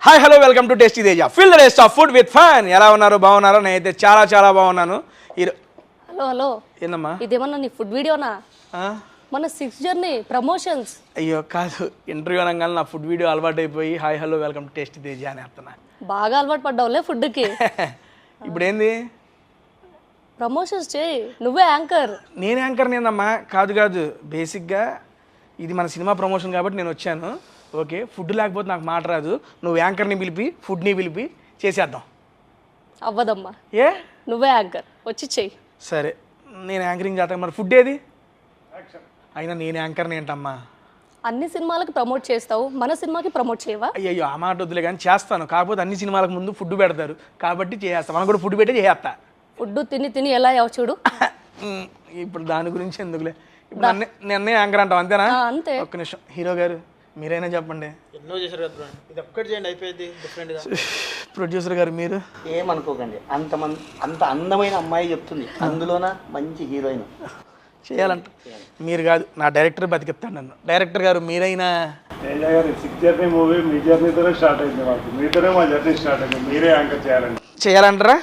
Hi hello welcome to tasty Teja fill the taste of food with fun. ఎలా ఉన్నారు? బాగున్నారా? నేనైతే చాలా చాలా బాగున్నాను. హలో ఏందమ్మా ఇదేమన్నా నీ ఫుడ్ వీడియోనా? మన 6 జర్నీ ప్రమోషన్స్. అయ్యో కాదు, ఇంటర్వ్యూ అనగానే నా ఫుడ్ వీడియో అలవాటు అయిపోయి hi hello welcome to tasty Teja అని అర్థనా. బాగా అలవాటు పడ్డావులే ఫుడ్కి. ఇప్పుడు ఏంది? ప్రమోషన్స్ చేయి, నువ్వే యాంకర్. నేను యాంకర్ నేనమ్మా. కాదు కాదు, బేసిక్గా ఇది మన సినిమా ప్రమోషన్ కాబట్టి నేను వచ్చాను. ఓకే, ఫుడ్ లేకపోతే నాకు మాట రాదు. నువ్వు యాంకర్ని పిలిపి ఫుడ్ని పిలిపి చేసేద్దాం. అవ్వదమ్మా, ఏ నువ్వే యాంకర్, వచ్చి చెయ్యి. సరే, నేను యాంకరింగ్ చేస్తాను. మరి ఫుడ్ ఏది? అయినా నేను యాంకర్ని ఏంటమ్మా? అన్ని సినిమాలకు ప్రమోట్ చేస్తావు, మన సినిమాకి ప్రమోట్ చేయవా? అయ్యో ఆ మాట వద్దులే కానీ చేస్తాను. కాకపోతే అన్ని సినిమాలకు ముందు ఫుడ్ పెడతారు కాబట్టి చేస్తాను. మనం కూడా ఫుడ్ పెట్టే చేస్తా. ఫుడ్ తిని తిని ఎలా అయ్యావు చూడు. ఇప్పుడు దాని గురించి ఎందుకులే. ఇప్పుడు నన్నే యాంకర్ అంటావు అంతేనా? అంతే. ఒక్క నిమిషం, హీరో గారు మీరైనా చెప్పండి. ఎన్నో చేశారు కదా, ఇది ఒక్కటి చేయండి అయిపోయింది. డిఫరెంట్గా ప్రొడ్యూసర్ గారు మీరు ఏమనుకోకండి, అంత అందమైన అమ్మాయి చెప్తుంది, అందులోన మంచి హీరోయిన్ చేయాలంట. మీరు కాదు, నా డైరెక్టర్ బతికిస్తాడు నన్ను. డైరెక్టర్ గారు మీరైనా. తేజ గారు 6 జర్నీ మూవీ మీ జర్నీతోనే స్టార్ట్ అయింది. మాకు మీతోనే మా జర్నీ స్టార్ట్ అయింది. మీరే యాంకర్ చేయాలండి. చేయాలంటారా?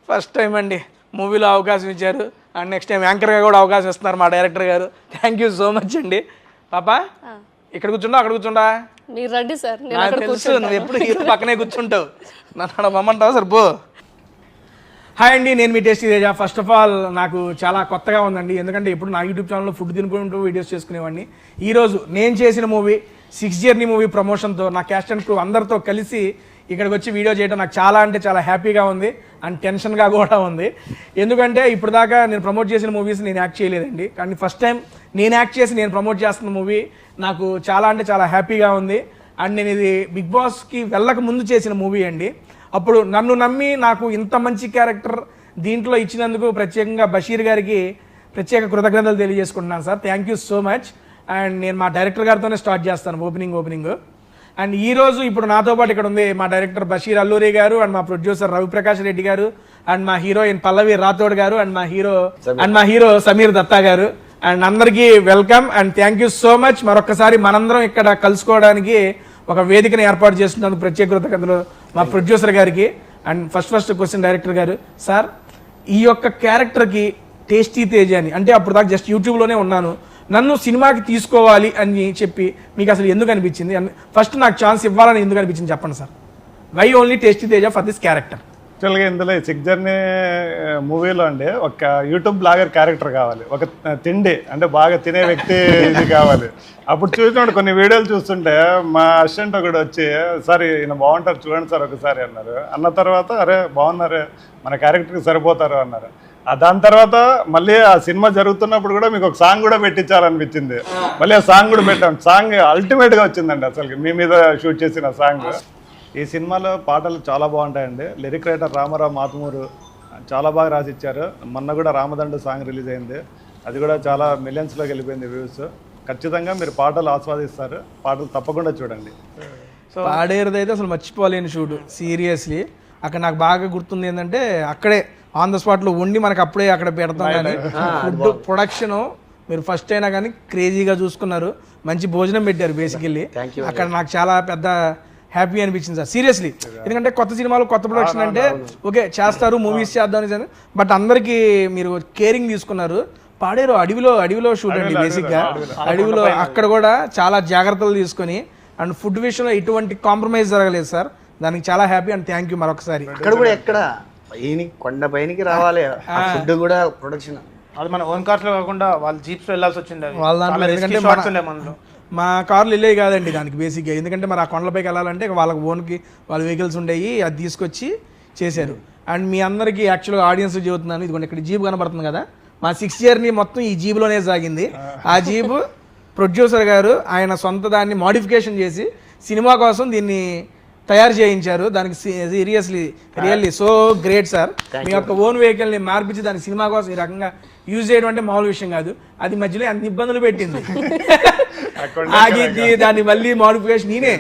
ఫస్ట్ టైం అండి మూవీలో అవకాశం ఇచ్చారు, అండ్ నెక్స్ట్ టైం యాంకర్గా కూడా అవకాశం ఇస్తున్నారు మా డైరెక్టర్ గారు. థ్యాంక్ యూ సో మచ్ అండి. పాపా ఇక్కడ కూర్చుంటా అక్కడ కూర్చుంటా? మీరు రండి సార్, నేను నాకు అక్కడ తెలుసు, కూర్చుంటాను. నువ్వు ఎప్పుడు హీరో పక్కనే కూర్చుంటావు. నన్ను అక్కడ బొమ్మంటావు సరిపో. హాయ్ అండి, నేను మీ tasty Teja. First of all నాకు చాలా కొత్తగా ఉందండి, ఎందుకంటే ఇప్పుడు నా యూట్యూబ్ ఛానల్లో ఫుడ్ తినుకుంటూ వీడియోస్ చేసుకునేవాడిని. ఈరోజు నేను చేసిన మూవీ 6 జర్నీ మూవీ ప్రమోషన్తో నా క్యాస్ట్ అండ్ క్రూ అందరితో కలిసి ఇక్కడికి వచ్చి వీడియో చేయడం నాకు చాలా అంటే చాలా హ్యాపీగా ఉంది అండ్ టెన్షన్గా కూడా ఉంది. ఎందుకంటే ఇప్పుడు దాకా నేను ప్రమోట్ చేసిన మూవీస్ నేను యాక్ట్ చేయలేదండి, కానీ ఫస్ట్ టైం నేను యాక్ట్ చేసి నేను ప్రమోట్ చేస్తున్న మూవీ నాకు చాలా అంటే చాలా హ్యాపీగా ఉంది. అండ్ నేను ఇది బిగ్ బాస్కి వెళ్ళక ముందు చేసిన మూవీ అండి. అప్పుడు నన్ను నమ్మి నాకు ఇంత మంచి క్యారెక్టర్ దీంట్లో ఇచ్చినందుకు ప్రత్యేకంగా బషీర్ గారికి ప్రత్యేక కృతజ్ఞతలు తెలియజేసుకుంటున్నాను sir. Thank you so much. And నేను మా డైరెక్టర్ గారితోనే స్టార్ట్ చేస్తాను ఓపెనింగ్. అండ్ ఈరోజు ఇప్పుడు నాతో పాటు ఇక్కడ ఉంది మా డైరెక్టర్ బషీర్ అల్లూరి గారు, అండ్ మా ప్రొడ్యూసర్ రవిప్రకాష్ రెడ్డి గారు, అండ్ మా హీరోయిన్ పల్లవి రాథోడ్ గారు, అండ్ మా హీరో సమీర్ దత్తా గారు. అండ్ అందరికీ welcome and thank you so much. మరొకసారి మనందరం ఇక్కడ కలుసుకోవడానికి ఒక వేదికను ఏర్పాటు చేస్తున్నందుకు ప్రత్యేక కృతజ్ఞతలు మా ప్రొడ్యూసర్ గారికి. అండ్ ఫస్ట్ క్వశ్చన్ డైరెక్టర్ గారు, సార్ ఈ యొక్క క్యారెక్టర్కి టేస్టీ తేజ అని అంటే అప్పుడు దాకా జస్ట్ యూట్యూబ్లోనే ఉన్నాను, నన్ను సినిమాకి తీసుకోవాలి అని చెప్పి మీకు అసలు ఎందుకు అనిపించింది? ఫస్ట్ నాకు ఛాన్స్ ఇవ్వాలని ఎందుకు అనిపించింది చెప్పండి sir. Why only tasty Teja for this character? యాక్చువల్గా ఇందులో 6 జర్నీ మూవీలో అండి ఒక యూట్యూబ్ బ్లాగర్ క్యారెక్టర్ కావాలి, ఒక తిండి అంటే బాగా తినే వ్యక్తి ఇది కావాలి. అప్పుడు చూసినప్పుడు కొన్ని వీడియోలు చూస్తుంటే మా అసిస్టెంట్ ఒకటి వచ్చి, సార్ ఈయన బాగుంటారు చూడండి సార్ ఒకసారి అన్నారు. అన్న తర్వాత అరే బాగున్నారే, మన క్యారెక్టర్కి సరిపోతారు అన్నారు. దాని తర్వాత మళ్ళీ ఆ సినిమా జరుగుతున్నప్పుడు కూడా మీకు ఒక సాంగ్ కూడా పెట్టించాలనిపించింది. మళ్ళీ ఆ సాంగ్ కూడా పెట్టాం. సాంగ్ అల్టిమేట్గా వచ్చిందండి అసలు మీ మీద షూట్ చేసిన సాంగ్. ఈ సినిమాలో పాటలు చాలా బాగుంటాయండి. లిరిక్ రైటర్ రామారావు మాతమూరు చాలా బాగా రాసిచ్చారు. మొన్న కూడా రామదండు సాంగ్ రిలీజ్ అయింది, అది కూడా చాలా మిలియన్స్లోకి వెళ్ళిపోయింది వ్యూస్. ఖచ్చితంగా మీరు పాటలు ఆస్వాదిస్తారు, పాటలు తప్పకుండా చూడండి. సో పాడేరుది అయితే అసలు మర్చిపోలేని షూట్ సీరియస్లీ. అక్కడ నాకు బాగా గుర్తుంది ఏంటంటే అక్కడే ఆన్ ద స్పాట్లో వండి మనకు అప్పుడే అక్కడ పెడతాం. కానీ ఫుడ్ ప్రొడక్షన్ మీరు ఫస్ట్ అయినా కానీ క్రేజీగా చూసుకున్నారు, మంచి భోజనం పెట్టారు బేసికల్లీ. అక్కడ నాకు చాలా పెద్ద హ్యాపీ అనిపించింది సార్ సీరియస్లీ. ఎందుకంటే కొత్త సినిమాలు కొత్త ప్రొడక్షన్ అంటే ఓకే చేస్తారు, మూవీస్ చేద్దాం, బట్ అందరికీ మీరు కేరింగ్ తీసుకున్నారు. పాడేరు అడవిలో షూట్ అండి బేసిక్గా. అడవిలో అక్కడ కూడా చాలా జాగ్రత్తలు తీసుకొని అండ్ ఫుడ్ విషయంలో ఎటువంటి కాంప్రమైజ్ జరగలేదు సార్. దానికి చాలా హ్యాపీ అండ్ థ్యాంక్ యూ మరొకసారి. ఇక్కడ కూడా ఎక్కడ కొండ పైనకి రావాలి ఫుడ్ కూడా ప్రొడక్షన్. అది మన ఓన్ కార్స్ లో కాకుండా వాళ్ళ జీప్స్ వెళ్ళాల్సి వచ్చింది వాళ్ళ దాంట్లో. ఎందుకంటే మా కార్లు వెళ్ళేవి కాదండి దానికి బేసిక్గా. ఎందుకంటే మరి ఆ కొండలపైకి వెళ్ళాలంటే వాళ్ళకి ఓన్కి వాళ్ళ వెహికల్స్ ఉండేవి, అది తీసుకొచ్చి చేశారు. అండ్ మీ అందరికీ యాక్చువల్గా ఆడియన్స్ చెబుతున్నాను, ఇదిగోండి ఇక్కడ జీప్ కనబడుతుంది కదా, మా 6 జర్నీ మొత్తం ఈ జీబులోనే సాగింది. ఆ జీబు ప్రొడ్యూసర్ గారు ఆయన సొంత దాన్ని మోడిఫికేషన్ చేసి సినిమా కోసం దీన్ని తయారు చేయించారు. దానికి రియల్లీ సో గ్రేట్ సార్. మీ యొక్క ఓన్ వెహికల్ని మార్పించి దాని సినిమా కోసం ఈ రకంగా యూజ్ చేయడం అంటే మామూలు విషయం కాదు. అది మధ్యలో అన్ని ఇబ్బందులు పెట్టింది. ఆగిద్ది, దాన్ని మళ్ళీ మాడిఫికేషన్ నేనే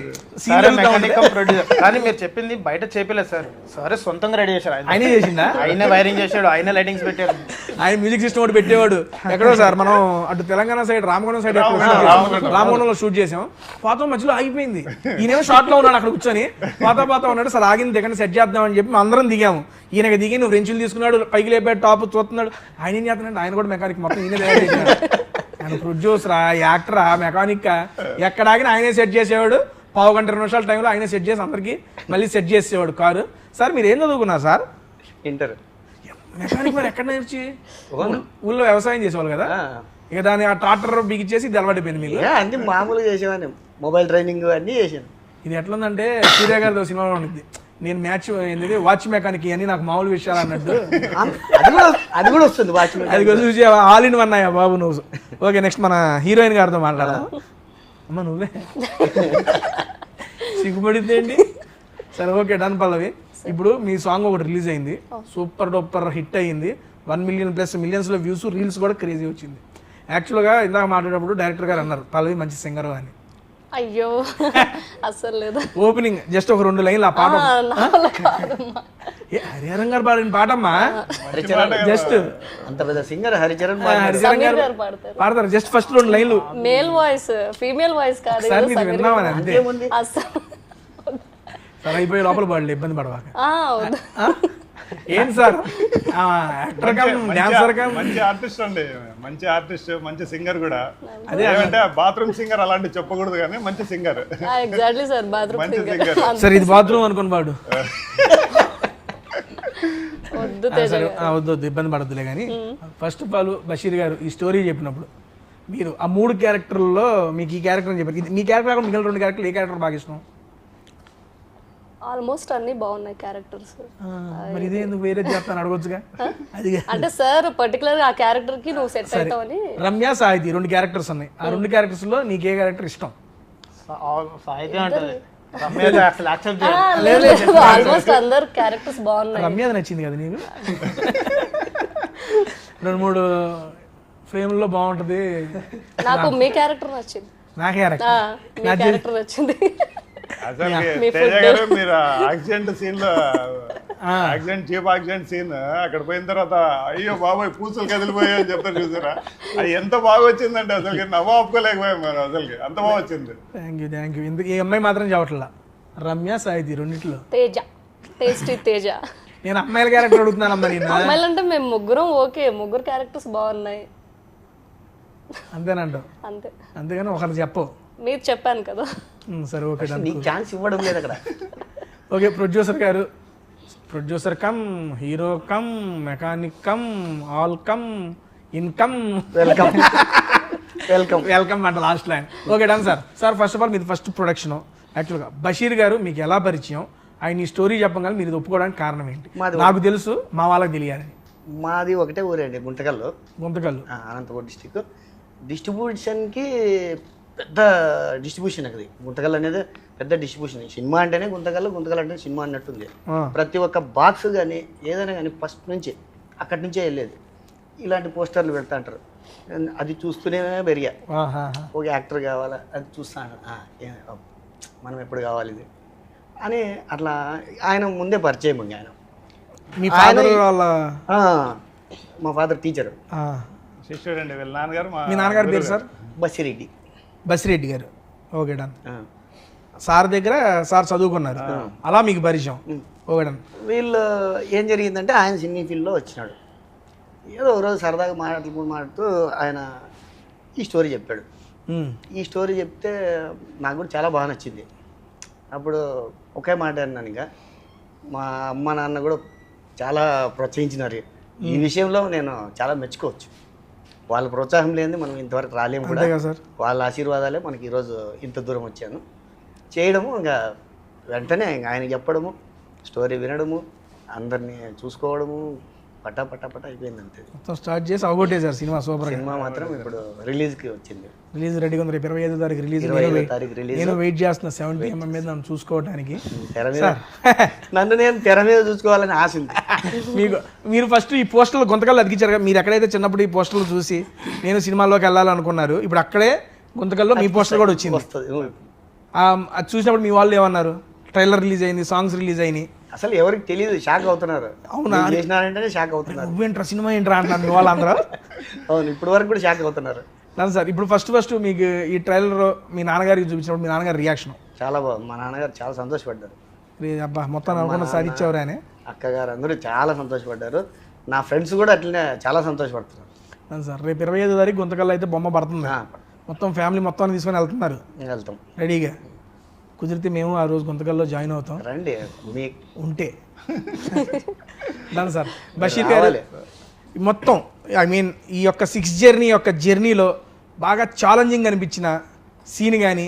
సరే మెకానిక్ ప్రొడ్యూసర్. కానీ మీరు చెప్పింది బయట చెప్పలేదు సార్. సరే సొంతంగా రెడీ చేశారు ఆయన. ఆయనే చేసిందా? ఆయనే వైరింగ్ చేశాడు, ఆయనే లైటింగ్స్ పెట్టాడు. ఆయన మ్యూజిక్ సిస్టమ్ ఒకటి పెట్టేవాడు. ఎక్కడో సార్ మనం అటు తెలంగాణ సైడ్ రామగుండం సైడ్ రామగుండంలో షూట్ చేసాం. పాత మధ్యలో ఆగిపోయింది. ఈయన షార్ట్ లో ఉన్నాడు అక్కడ కూర్చొని పాత ఉన్నాడు. సార్ ఆగింది దిగండి సెట్ చేద్దామని చెప్పి అందరం దిగాము. ఈయనకి దిగి నువ్వు రెంచులు తీసుకున్నాడు, పైకి లేపాడు, టాప్ చూస్తున్నాడు. ఆయన ఏం చేస్తున్నాడు, ఆయన కూడా మెకానిక్ మొత్తం ఈయన తయారు చేసినాడు. ఆయన ప్రొడ్యూసరా, యాక్టరా, మెకానిక్ ఎక్కడ ఆగినా ఆయనే సెట్ చేసేవాడు. 15 నిమిషాల టైంలో ఆయనే సెట్ చేసి అందరికి మళ్ళీ సెట్ చేసేవాడు కారు. సార్ మీరు ఏం చదువుకున్నారు సార్? ఇంటర్ మెకానిక్ మరి ఎక్కడ నేర్చి? ఊళ్ళో వ్యవసాయం చేసేవాళ్ళు కదా, ఇక దాన్ని ఆ ట్రాక్టర్ బిగిచ్చేసి ఇది అలవాటైపోయింది మీకు. అన్ని మామూలుగా చేసేవాడిని, మొబైల్ ట్రైనింగ్ అన్నీ చేశాను. ఇది ఎట్లుందంటే సూర్య గారితో సినిమాలో ఉంటుంది, నేను మ్యాచ్ ఏంటి వాచ్ మెకానిక్ అని నాకు మామూలు విషయాలు అన్నట్టు. అది కూడా వస్తుంది వాచ్మెన్. అది చూసి ఆల్ ఇన్ వన్ అయ్యా బాబు నువ్వు. ఓకే, నెక్స్ట్ మన హీరోయిన్ గారితో మాట్లాడదాం. అమ్మ నువ్వే సిగ్గుపడింది ఏంటి? సరే ఓకే డన్ పల్లవి. ఇప్పుడు మీ సాంగ్ ఒకటి రిలీజ్ అయింది, సూపర్ డూపర్ హిట్ అయ్యింది. 1 మిలియన్ ప్లస్ మిలియన్స్లో వ్యూస్, రీల్స్ కూడా క్రేజీ వచ్చింది. యాక్చువల్గా ఇందాక మాట్లాడేటప్పుడు డైరెక్టర్ గారు అన్నారు పల్లవి మంచి సింగర్ అని. అయ్యో అస్సలు లేదు. ఓపెనింగ్ జస్ట్ ఒక 2 లైన్లు ఆ పాట. హరిహరన్ గారు పాడిన పాటమ్మా, జస్ట్ అంత పెద్ద సింగర్ హరిచరణ్ హరిహరన్ గారు పాడతారు. జస్ట్ ఫస్ట్ 2 లైన్లు మేల్ వాయిస్, ఫీమేల్ వాయిస్ కాదు. సార్ మీరు విన్నామని అంతే. అస్సలు సార్ అయిపోయి లోపల పడలే, ఇబ్బంది పడవాక. ఏం sir actor come dancer come మంచి ఆర్టిస్ట్ అండి, మంచి ఆర్టిస్ట్, మంచి సింగర్ కూడా. అదేంటే బాత్రూమ్ సింగర్ అలాంటి చెప్పకూడదు కానీ మంచి సింగర్. ఎగ్జాక్ట్లీ సార్, బాత్రూమ్ మంచి సింగర్. సింగర్. సార్ ఇది బాత్రూమ్ అనుకుని పాడు. వద్దు వద్దు ఇబ్బంది పడద్దులే కానీ. ఫస్ట్ ఆఫ్ ఆల్ బషీర్ గారు ఈ స్టోరీ చెప్పినప్పుడు మీరు ఆ 3 క్యారెక్టర్లలో మీకు ఈ క్యారెక్టర్ అని చెప్పారు. మీ క్యారెక్టర్ కాకుండా మిగిలిన 2 క్యారెక్టర్లు ఏ క్యారెక్టర్ బాగా ఇష్టం? ఆల్మోస్ట్ అన్ని బాగున్నాయి క్యారెక్టర్స్. మరి ఇదే ఎందుకు వేరే చెప్తాను అడగొచ్చుగా. అది అంటే సార్ పర్టికులర్ ఆ క్యారెక్టర్ కి నువ్వు సెట్ అవుతావని. రమ్య సాహితి 2 క్యారెక్టర్స్ ఉన్నాయి. ఆ 2 క్యారెక్టర్స్ లో నీకు ఏ క్యారెక్టర్ ఇష్టం? సాయితే అంటది రమ్య అసలు యాక్సెప్ట్ చేయాలి. ఆల్మోస్ట్ అందరు క్యారెక్టర్స్ బాగున్నాయి. రమ్య నచ్చింది కదా నీకు? 2-3 ఫ్రేమ్లో బాగుంటది. నాకు మీ క్యారెక్టర్ నచ్చింది. నా క్యారెక్టర్ మీ క్యారెక్టర్ నచ్చింది. అసలు తేజ గారు మీరు యాక్సిడెంట్ సీన్ లో చీప్ యాక్సిడెంట్ సీన్ అక్కడ పోయిన తర్వాత అయ్యో బాబాయ్ పూసలు కదిలిపోయాయి అని చెప్తారు చూసారా, అది ఎంత బాగా వచ్చిందంటే అసలు నవ్వు ఆపుకోలేకపోయాం మనం, అసలు అంత బాగా వచ్చింది. Thank you. ఎందుకు ఈ అమ్మాయి మాత్రం చెప్పట్లా, రమ్య సాయిది రెండిట్లో తేజ, టేస్టీ తేజ. నేను అమ్మాయిల క్యారెక్టర్ అడుగుతున్నానమ్మా. నేను అమ్మాయిలు అంటే మేము ముగ్గురం ఓకే, ముగ్గురు క్యారెక్టర్స్ బాగున్నాయి అంతేనంట. అంతే, అంతేగాని ఒకరు చెప్పవు. మీరు చెప్పాను కదా. సరే ఓకే నీకు ఛాన్స్ ఇవ్వడం లేదు అక్కడ. ఓకే ప్రొడ్యూసర్ గారు, producer come hero come mechanic come all come income welcome welcome welcome అంట last line. Okay done sir. Sir first of all మీది ఫస్ట్ ప్రొడక్షన్. యాక్చువల్గా బషీర్ గారు మీకు ఎలా పరిచయం, ఆయన ఈ స్టోరీ చెప్పగానే మీరు ఒప్పుకోవడానికి కారణం ఏంటి? నాకు తెలుసు, మా వాళ్ళకి తెలియాలని. మాది ఒకటే ఊరండి, గుంతకల్లు. అనంతపురం డిస్టిక్. డిస్ట్రిబ్యూషన్కి పెద్ద డిస్ట్రిబ్యూషన్ అది. గుంతకల్లు అనేది పెద్ద డిస్ట్రిబ్యూషన్. సినిమా అంటేనే గుంతకల్లు, గుంతకల్లు అంటే సినిమా అన్నట్టుంది. ప్రతి ఒక్క బాక్స్ కానీ ఏదైనా కానీ ఫస్ట్ నుంచి అక్కడి నుంచే వెళ్ళేది. ఇలాంటి పోస్టర్లు పెడతా అంటారు, అది చూస్తూనే పెరిగా. ఒక యాక్టర్ కావాలా, అది చూస్తాను, మనం ఎప్పుడు కావాలి ఇది అని. అట్లా ఆయన ముందే పరిచయం ఉంది. ఆయన మీ ఫాదర్ వాళ్ళ మా ఫాదర్ టీచర్, శిష్యుడు అండి వీళ్ళ నాన్నగారు. మీ నాన్నగారు పేరు సార్? బసిరెడ్డి. బసిరెడ్డి గారు. Okay done. సార్ దగ్గర సార్ చదువుకున్నారు, అలా మీకు పరిచయం. Okay done. వీళ్ళు ఏం జరిగిందంటే ఆయన సినీ ఫీల్డ్లో వచ్చినాడు. ఏదో ఒకరోజు సరదాగా మాట్లాడుతూ ఆయన ఈ స్టోరీ చెప్పాడు. ఈ స్టోరీ చెప్తే నాకు కూడా చాలా బాగా నచ్చింది. అప్పుడు ఒకే మాట అన్నాను, ఇంకా మా అమ్మ నాన్న కూడా చాలా ప్రోత్సహించినారు ఈ విషయంలో. నేను చాలా మెచ్చుకోవచ్చు. వాళ్ళ ప్రోత్సాహం లేనిది మనం ఇంతవరకు రాలేము కూడా. వాళ్ళ ఆశీర్వాదాలే మనకి ఈరోజు ఇంత దూరం వచ్చాను. చేయడము ఇంకా వెంటనే ఆయన చెప్పడము, స్టోరీ వినడము, అందరినీ చూసుకోవడము, పట్టా అయిపోయింది అంతే. మొత్తం స్టార్ట్ చేసి అవగొట్టేశారు సినిమా. సూపర్. సినిమా మాత్రం ఇప్పుడు రిలీజ్కి వచ్చింది. రిలీజ్ రెడీగా ఉంది. రేపు 25వ తారీఖు రిలీజ్. నేను వెయిట్ చేస్తున్నా 70mm మీద నన్ను చూసుకోవడానికి. తెర మీద నన్ను నేను తెర మీద చూసుకోవాలని ఆశ ఉంది. మీరు ఫస్ట్ ఈ పోస్టర్లు గుంతకల్లు అతికించారు కదా, మీరు ఎక్కడైతే చిన్నప్పుడు ఈ పోస్టర్లు చూసి నేను సినిమాల్లోకి వెళ్ళాలనుకున్నారు, ఇప్పుడు అక్కడే గుంతకల్లో మీ పోస్టర్ కూడా వచ్చింది. వస్తుంది. అది చూసినప్పుడు మీ వాళ్ళు ఏమన్నారు? ట్రైలర్ రిలీజ్ అయింది, సాంగ్స్ రిలీజ్ అయినాయి, అసలు ఎవరికి తెలియదు, షాక్ అవుతున్నారు. అవునా? చేసినారంటేనే షాక్ అవుతున్నారు. నువ్వేంట్రా సినిమా ఏంట్రా అంటున్నారు మీ వాళ్ళందరూ. అవును, ఇప్పటి వరకు కూడా షాక్ అవుతున్నారు. లేదు సార్, ఇప్పుడు ఫస్ట్ మీకు ఈ ట్రైలర్ మీ నాన్నగారికి చూపించినప్పుడు మీ నాన్నగారి రియాక్షన్? చాలా బాగుంది. మా నాన్నగారు చాలా సంతోషపడ్డారు. అబ్బా మొత్తం అనుకున్న సార్ ఇచ్చేవారు అని. అక్కగారు అందరూ చాలా సంతోషపడ్డారు. నా ఫ్రెండ్స్ కూడా అట్లనే చాలా సంతోషపడుతున్నారు. లేదు సార్, రేపు 25వ తారీఖు గుంతకల్లో అయితే బొమ్మ పడుతుంది. మొత్తం ఫ్యామిలీ మొత్తం తీసుకొని వెళ్తున్నారు వెళ్తాం రెడీగా. కుదిరితే మేము ఆ రోజు గుంతకల్లో జాయిన్ అవుతాం. రండి మీ ఉంటే. దాని సార్ బషీర్ గారు మొత్తం ఈ యొక్క 6 జర్నీలో బాగా ఛాలెంజింగ్ అనిపించిన సీన్ కానీ,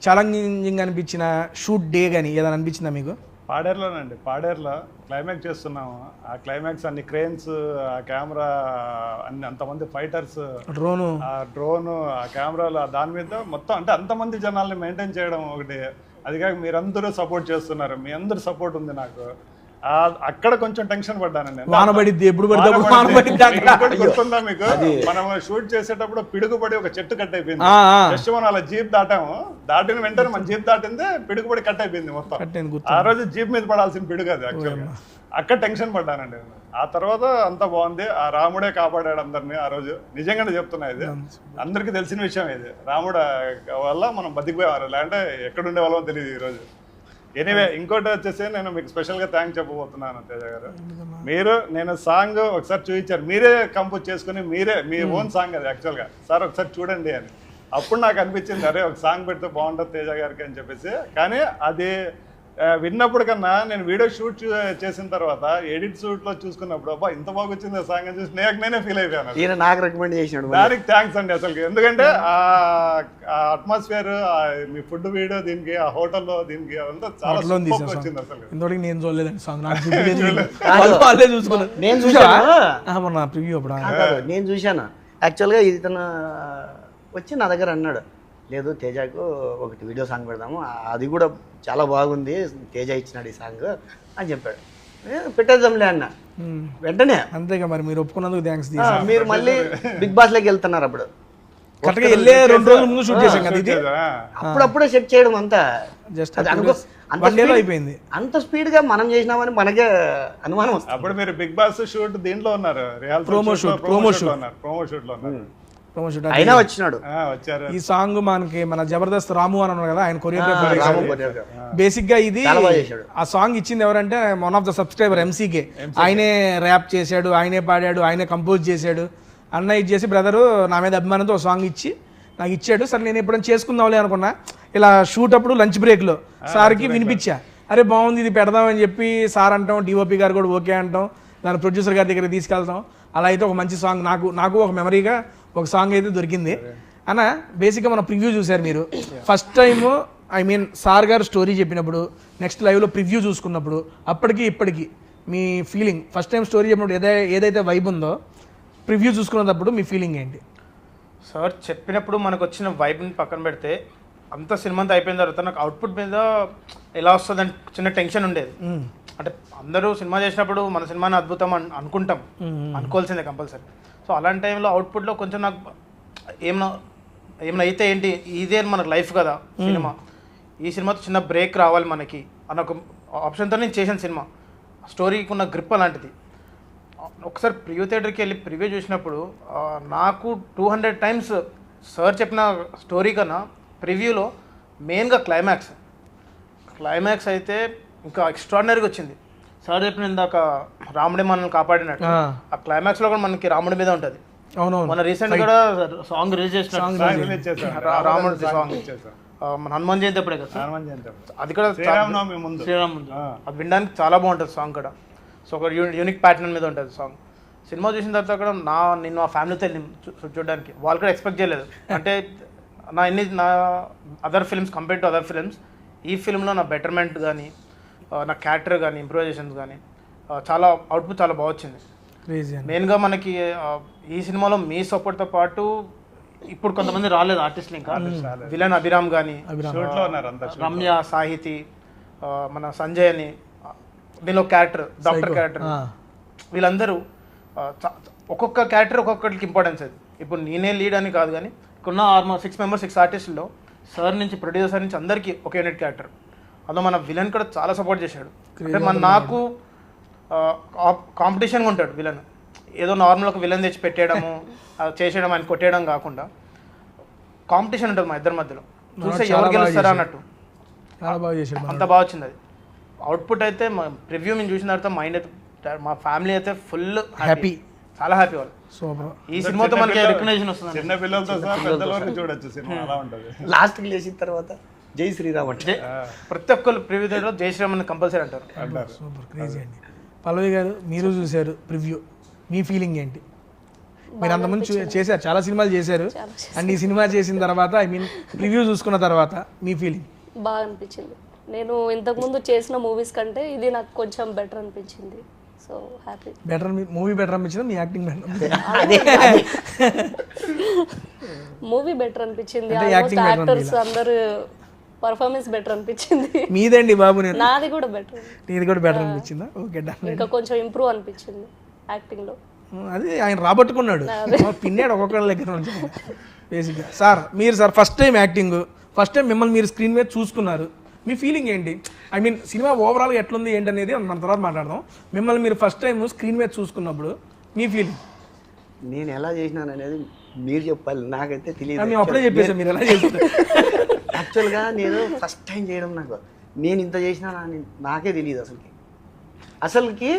ఛాలెంజింగ్ అనిపించిన షూట్ డే కానీ ఏదైనా అనిపించిందా మీకు? పాడేరులోనండి. పాడేరులో క్లైమాక్స్ చేస్తున్నాము. ఆ క్లైమాక్స్ అన్ని క్రేన్స్, ఆ కెమెరా, అంతమంది ఫైటర్స్, ఆ డ్రోను, ఆ కెమెరాలు, దాని మీద మొత్తం అంటే అంతమంది జనాల్ని మెయింటైన్ చేయడం ఒకటి. అది కాక మీరందరూ సపోర్ట్ చేస్తున్నారు, మీ అందరు సపోర్ట్ ఉంది నాకు. అక్కడ కొంచెం టెన్షన్ పడ్డానండి. వానబడిద్ది, ఎప్పుడు గుర్తుందా మీకు? మనం షూట్ చేసేటప్పుడు పిడుగుపడి ఒక చెట్టు కట్ అయిపోయింది. జస్ట్ మనం అలా జీప్ దాటాము, దాటిన వెంటనే మన జీప్ దాటిందే పిడుగుపడి కట్ అయిపోయింది మొత్తం. ఆ రోజు జీప్ మీద పడాల్సిన పిడుగు అది యాక్చువల్గా. అక్కడ టెన్షన్ పడ్డానండి. ఆ తర్వాత అంతా బాగుంది. ఆ రాముడే కాపాడాడు అందరినీ ఆ రోజు. నిజంగానే చెప్తున్నా, ఇది అందరికీ తెలిసిన విషయం. ఇది రాముడు వల్ల మనం బతికిపోయేవారు, లేదంటే ఎక్కడుండే వాళ్ళమో తెలియదు ఈరోజు. ఎనీవే, ఇంకోటి వచ్చేసి నేను మీకు స్పెషల్గా థ్యాంక్స్ చెప్పబోతున్నాను తేజ గారు. నేను సాంగ్ ఒకసారి చూపించారు, మీరే కంపోజ్ చేసుకుని మీరే మీ ఓన్ సాంగ్ అది యాక్చువల్గా. సార్ ఒకసారి చూడండి అని. అప్పుడు నాకు అనిపించింది, అరే ఒక సాంగ్ పెడితే బాగుంటుంది తేజ గారికి అని చెప్పేసి. కానీ అది విన్నప్పుడు కన్నా నేను వీడియో షూట్ చేసిన తర్వాత ఎడిట్ షూట్ లో చూసుకున్నప్పుడు అబ్బా ఇంత బాగా వచ్చింది ఆ సాంగ్ అని చూసి నేనే ఫీల్ అయిపోయాను. ఈయన నాకు రికమెండ్ చేసినాడు. దానికి థ్యాంక్స్ అండి అసలు. ఎందుకంటే ఆ అట్మాస్ఫియర్, మీ ఫుడ్ వీడియో, దీనికి ఆ హోటల్లో, దీనికి అదంతా చాలా వచ్చింది అసలు. ఇంతవరకు నేను చూడలేదండి సాంగ్. నేను చూశాను యాక్చువల్గా. ఇతను వచ్చి నా దగ్గర అన్నాడు, లేదు తేజకు ఒకటి వీడియో సాంగ్ పెడదాము, అది కూడా చాలా బాగుంది, తేజ ఇచ్చినాడు ఈ సాంగ్ అని చెప్పాడు. పెట్టేద్దాంలే అన్న వెంటనే. అంతేగా మరి, మీరు ఒప్పుకున్నందుకు థ్యాంక్స్. మీరు మళ్ళీ బిగ్ బాస్ లోకి వెళ్తున్నారు. అప్పుడు కరెక్ట్గా వెళ్ళే 2 రోజుల ముందు షూట్ చేసాం కదా ఇది. అప్పుడప్పుడే సెట్ చేయడం అంతా జస్ట్ అయిపోయింది. అంత స్పీడ్ గా మనం చేసినామని మనకే అనుమానం వస్తుంది. అప్పుడు మీరు బిగ్ బాస్ షూట్ దీంట్లో ఉన్నారు, ప్రోమో షూట్ లో ఉన్నారు. అయినా వచ్చినాడు. ఈ సాంగ్ మనకి మన జబర్దస్త్ రాము అని ఉన్నారు కదా, ఆయన కొరియోగ్రాఫర్. బేసిక్ గా ఇది ఆ సాంగ్ ఇచ్చింది ఎవరంటే వన్ ఆఫ్ ద సబ్స్క్రైబర్ ఎంసీకే. ఆయనే ర్యాప్ చేశాడు, ఆయనే పాడాడు, ఆయనే కంపోజ్ చేశాడు. అన్న ఇది చేసి బ్రదరు నా మీద అభిమానంతో ఒక సాంగ్ ఇచ్చి నాకు ఇచ్చాడు. సరే నేను ఎప్పుడైనా చేసుకుందాంలే అనుకున్నా. ఇలా షూట్ అప్పుడు లంచ్ బ్రేక్లో సార్కి వినిపించా, అరే బాగుంది ఇది పెడదామని చెప్పి సార్ అంటాం, డిఓపి గారు కూడా ఓకే అంటాం, దాని ప్రొడ్యూసర్ గారి దగ్గరికి తీసుకెళ్తాం. అలా అయితే ఒక మంచి సాంగ్ నాకు ఒక మెమరీగా ఒక సాంగ్ అయితే దొరికింది అన్న. బేసిక్గా మన ప్రివ్యూ చూశారు మీరు ఫస్ట్ టైము. సార్ గారు స్టోరీ చెప్పినప్పుడు, నెక్స్ట్ లైవ్లో ప్రివ్యూ చూసుకున్నప్పుడు, అప్పటికి ఇప్పటికి మీ ఫీలింగ్, ఫస్ట్ టైం స్టోరీ చెప్పినప్పుడు ఏదైతే వైబ్ ఉందో, ప్రివ్యూ చూసుకున్నప్పుడు మీ ఫీలింగ్ ఏంటి? సార్ చెప్పినప్పుడు మనకు వచ్చిన వైబ్ని పక్కన పెడితే, అంత సినిమా అంతా అయిపోయిన తర్వాత నాకు అవుట్పుట్ మీద ఎలా వస్తుందని చిన్న టెన్షన్ ఉండేది. అంటే అందరూ సినిమా చేసినప్పుడు మన సినిమాని అద్భుతం అనుకుంటాం, అనుకోవాల్సిందే కంపల్సరీ. సో అలాంటి టైంలో అవుట్పుట్లో కొంచెం నాకు ఏమైనా అయితే ఏంటి, ఇదే మనకు లైఫ్ కదా సినిమా, ఈ సినిమాతో చిన్న బ్రేక్ రావాలి మనకి అన్న ఒక ఆప్షన్తో నేను చేసిన సినిమా. స్టోరీకి ఉన్న గ్రిప్ అలాంటిది. ఒకసారి ప్రివ్యూ థియేటర్కి వెళ్ళి ప్రివ్యూ చూసినప్పుడు నాకు 200 times సార్ చెప్పిన స్టోరీ కన్నా ప్రివ్యూలో మెయిన్గా క్లైమాక్స్ అయితే ఇంకా ఎక్స్ట్రాడినరీగా వచ్చింది. సార్ చెప్పిన ఇందాక రాముడే మనల్ని కాపాడినట్టు, ఆ క్లైమాక్స్లో కూడా మనకి రాముడి మీద ఉంటుంది. మన రీసెంట్ కూడా సాంగ్ రిలీజ్ చేసిన రాముడి సాంగ్ మన హనుమాన్ జయంతి అప్పుడే కదా, అది కూడా శ్రీరామ్ ముందు అది వినడానికి చాలా బాగుంటుంది సాంగ్ కూడా. సో ఒక యూనిక్ ప్యాటర్న్ మీద ఉంటుంది సాంగ్. సినిమా చూసిన తర్వాత కూడా నిన్ను ఆ ఫ్యామిలీతో చూడడానికి వాళ్ళు కూడా ఎక్స్పెక్ట్ చేయలేదు. అంటే నా other films compare to other films, ఈ ఫిల్మ్లో నా బెటర్మెంట్ కానీ, నా క్యారెక్టర్ కానీ, ఇంప్రూవైజేషన్స్ కానీ చాలా అవుట్పుట్ చాలా బాగా వచ్చింది. మెయిన్గా మనకి ఈ సినిమాలో మీ సపోర్ట్తో పాటు ఇప్పుడు కొంతమంది రాలేదు ఆర్టిస్టులు, ఇంకా విలన్ అభిరామ్ కానీ, రమ్య, సాహితి, మన సంజయ్ అని దీనిలో క్యారెక్టర్, డాక్టర్ క్యారెక్టర్, వీళ్ళందరూ ఒక్కొక్క క్యారెక్టర్ ఒక్కొక్కరికి ఇంపార్టెన్స్ అది. ఇప్పుడు నేనే లీడ్ అని కాదు, కానీ ఇక్కడున్న 6 మెంబర్స్ 6 ఆర్టిస్టుల్లో సార్ నుంచి ప్రొడ్యూసర్ నుంచి అందరికీ ఒక యూనిట్ క్యారెక్టర్. అందులో మన విలన్ కూడా చాలా సపోర్ట్ చేశాడు. అంటే నాకు కాంపిటీషన్గా ఉంటాడు విలన్. ఏదో నార్మల్ ఒక విలన్ తెచ్చి పెట్టేయడము చేసేయడం ఆయన కొట్టేయడం కాకుండా కాంపిటీషన్ ఉంటుంది మా ఇద్దరి మధ్యలో. చూస్తే ఎవరు గెలుస్తారా అన్నట్టు చాలా బాగా చేశాడు. అంత బాగా వచ్చింది అది. అవుట్పుట్ అయితే మా ప్రివ్యూ మేము చూసిన తర్వాత మైండ్ అయితే మా ఫ్యామిలీ అయితే ఫుల్ హ్యాపీ, చాలా హ్యాపీ వాళ్ళు. సూపర్. ఈ సినిమాతో మనకి రికగ్నైజేషన్ వస్తుంది. చిన్న పిల్లలతో సహా పెద్దల వరకు చూడొచ్చు సినిమా, అలా ఉంటుంది. లాస్ట్కి లేచిన తర్వాత జై శ్రీరామ్ అంటే ప్రతి ఒక్కరు ప్రివ్యూ థియేటర్లో జై శ్రీరామ్ అని కంపల్సరీ అంటారు. సూపర్ క్రేజీ అండి. పల్లవి గారు మీరు చూశారు ప్రివ్యూ, మీ ఫీలింగ్ ఏంటి? మీరు అంతకుముందు చేశారు, చాలా సినిమాలు చేశారు, అండ్ ఈ సినిమా చేసిన తర్వాత ఐ మీన్ రివ్యూ చూసుకున్న తర్వాత మీ ఫీలింగ్? బాగా అనిపించింది. నేను ఇంతకుముందు చేసిన మూవీస్ కంటే ఇది నాకు కొంచెం బెటర్ అనిపించింది. So happy. Better movie better అనిపించిందా, మీ యాక్టింగ్ బెటర్? మూవీ బెటర్ అనిపించింది. ఆల్మోస్ట్ యాక్టర్స్ అందరూ పర్ఫార్మెన్స్ బెటర్ అనిపించింది. మీదండి బాబు, నేను నాది కూడా బెటర్. నీది కూడా బెటర్ అనిపించిందా? Okay done. ఇంకా కొంచెం ఇంప్రూవ్ అనిపించింది యాక్టింగ్ లో. అది ఆయన రాబట్టుకున్నాడు, పిన్నాడు ఒక్కొక్కరి దగ్గర నుంచి బేసిక్గా. సార్ మీరు sir first time acting, first time మిమ్మల్ని మీరు స్క్రీన్ మీద చూసుకున్నారు, మీ ఫీలింగ్ ఏంటి? ఐ మీన్ సినిమా ఓవరాల్గా ఎట్లుంది ఏంటి అనేది మన తర్వాత మాట్లాడదాం. మిమ్మల్ని మీరు ఫస్ట్ టైం స్క్రీన్ మీద చూసుకున్నప్పుడు మీ ఫీలింగ్? నేను ఎలా చేసినాను అనేది మీరు చెప్పాలి, నాకైతే తెలియదు. మేము అప్పుడే చెప్పేసాం మీరు ఎలా చేస్తారు. యాక్చువల్గా నేను ఫస్ట్ టైం చేయడం, నేను ఇంత చేసినా నాకే తెలియదు అసలుకి